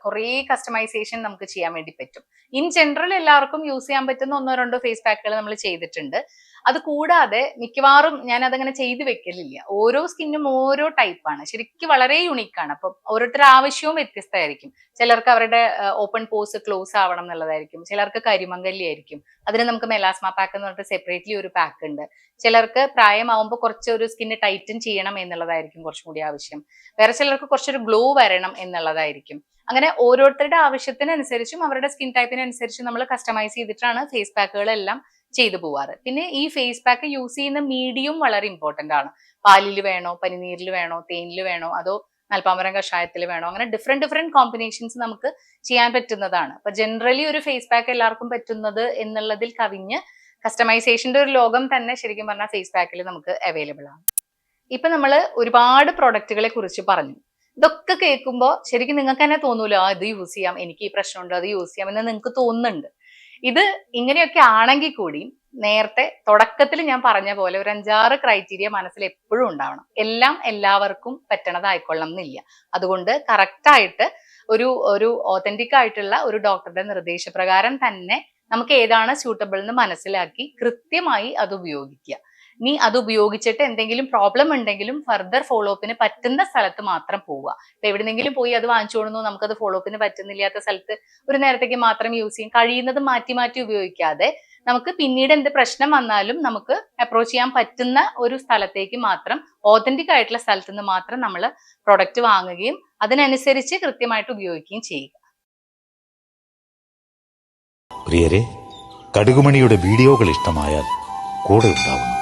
കുറേ കസ്റ്റമൈസേഷൻ നമുക്ക് ചെയ്യാൻ വേണ്ടി പറ്റും. ഇൻ ജനറൽ എല്ലാവർക്കും യൂസ് ചെയ്യാൻ പറ്റുന്ന 1-2 ഫേസ് പാക്കുകൾ നമ്മൾ ചെയ്തിട്ടുണ്ട്. അത് കൂടാതെ മിക്കവാറും ഞാൻ അതങ്ങനെ ചെയ്തു വെക്കലില്ല. ഓരോ സ്കിന്നും ഓരോ ടൈപ്പാണ്, ശരിക്കും വളരെ യുണീക്കാണ്. അപ്പം ഓരോരുത്തരുടെ ആവശ്യവും വ്യത്യസ്തമായിരിക്കും. ചിലർക്ക് അവരുടെ ഓപ്പൺ പോസ് ക്ലോസ് ആവണം എന്നുള്ളതായിരിക്കും, ചിലർക്ക് കരിമങ്കല്ലി ആയിരിക്കും. അതിന് നമുക്ക് മെലാസ്മ പാക്ക് എന്ന് പറഞ്ഞിട്ട് സെപ്പറേറ്റ്ലി ഒരു പാക്ക് ഉണ്ട്. ചിലർക്ക് പ്രായമാവുമ്പോൾ കുറച്ച് ഒരു സ്കിന്ന് ടൈറ്റൻ ചെയ്യണം എന്നുള്ളതായിരിക്കും കുറച്ചും കൂടി ആവശ്യം. വേറെ ചിലർക്ക് കുറച്ചൊരു ഗ്ലോ വരണം എന്നുള്ളതായിരിക്കും. അങ്ങനെ ഓരോരുത്തരുടെ ആവശ്യത്തിനനുസരിച്ചും അവരുടെ സ്കിൻ ടൈപ്പിനനുസരിച്ചും നമ്മൾ കസ്റ്റമൈസ് ചെയ്തിട്ടാണ് ഫേസ് പാക്കുകളെല്ലാം ചെയ്തു പോവാറ്. പിന്നെ ഈ ഫേസ് പാക്ക് യൂസ് ചെയ്യുന്ന മീഡിയം വളരെ ഇമ്പോർട്ടന്റ് ആണ്. പാലിൽ വേണോ, പനിനീരിൽ വേണോ, തേനിൽ വേണോ, അതോ നൽപ്പാമരം കഷായത്തിൽ വേണോ, അങ്ങനെ ഡിഫറെന്റ് കോമ്പിനേഷൻസ് നമുക്ക് ചെയ്യാൻ പറ്റുന്നതാണ്. അപ്പൊ ജനറലി ഒരു ഫേസ് പാക്ക് എല്ലാവർക്കും പറ്റുന്നത് എന്നുള്ളതിൽ കവിഞ്ഞ് കസ്റ്റമൈസേഷന്റെ ഒരു ലോകം തന്നെ ശരിക്കും പറഞ്ഞാൽ ഫേസ് പാക്കിൽ നമുക്ക് അവൈലബിൾ ആണ്. ഇപ്പൊ നമ്മൾ ഒരുപാട് പ്രൊഡക്റ്റുകളെ കുറിച്ച് പറഞ്ഞു. ഇതൊക്കെ കേൾക്കുമ്പോൾ ശരിക്കും നിങ്ങൾക്ക് തന്നെ തോന്നൂലോ, ഇത് യൂസ് ചെയ്യാം, എനിക്ക് ഈ പ്രശ്നമുണ്ട്, അത് യൂസ് ചെയ്യാം എന്ന് നിങ്ങൾക്ക് തോന്നുന്നുണ്ട്. ഇത് ഇങ്ങനെയൊക്കെ ആണെങ്കിൽ കൂടി നേരത്തെ തുടക്കത്തിൽ ഞാൻ പറഞ്ഞ പോലെ ഒരു 5-6 ക്രൈറ്റീരിയ മനസ്സിൽ എപ്പോഴും ഉണ്ടാവണം. എല്ലാം എല്ലാവർക്കും പറ്റണതായിക്കൊള്ളണം എന്നില്ല. അതുകൊണ്ട് കറക്റ്റായിട്ട് ഒരു ഓതന്റിക് ആയിട്ടുള്ള ഒരു ഡോക്ടറുടെ നിർദ്ദേശപ്രകാരം തന്നെ നമുക്ക് ഏതാണ് സ്യൂട്ടബിൾ എന്ന് മനസ്സിലാക്കി കൃത്യമായി അത് ഉപയോഗിക്കുക. നീ അത് ഉപയോഗിച്ചിട്ട് എന്തെങ്കിലും പ്രോബ്ലം ഉണ്ടെങ്കിലും ഫർദർ ഫോളോ അപ്പിന് പറ്റുന്ന സ്ഥലത്ത് മാത്രം പോവുക. ഇപ്പൊ എവിടെന്നെങ്കിലും പോയി അത് വാങ്ങിച്ചോടുന്നു, നമുക്കത് ഫോളോ അപ്പിന് പറ്റുന്നില്ലാത്ത സ്ഥലത്ത് ഒരു നേരത്തേക്ക് മാത്രം യൂസ് ചെയ്യും. കഴിയുന്നത് മാറ്റി മാറ്റി ഉപയോഗിക്കാതെ നമുക്ക് പിന്നീട് എന്ത് പ്രശ്നം വന്നാലും നമുക്ക് അപ്രോച്ച് ചെയ്യാൻ പറ്റുന്ന ഒരു സ്ഥലത്തേക്ക് മാത്രം, ഓതന്റിക് ആയിട്ടുള്ള സ്ഥലത്ത് നിന്ന് മാത്രം നമ്മൾ പ്രൊഡക്റ്റ് വാങ്ങുകയും അതിനനുസരിച്ച് കൃത്യമായിട്ട് ഉപയോഗിക്കുകയും ചെയ്യുക. പ്രിയരെ, കടുകുമണിയുടെ വീഡിയോകൾ ഇഷ്ടമായാൽ കൂടെ ഉണ്ടാവുന്നു.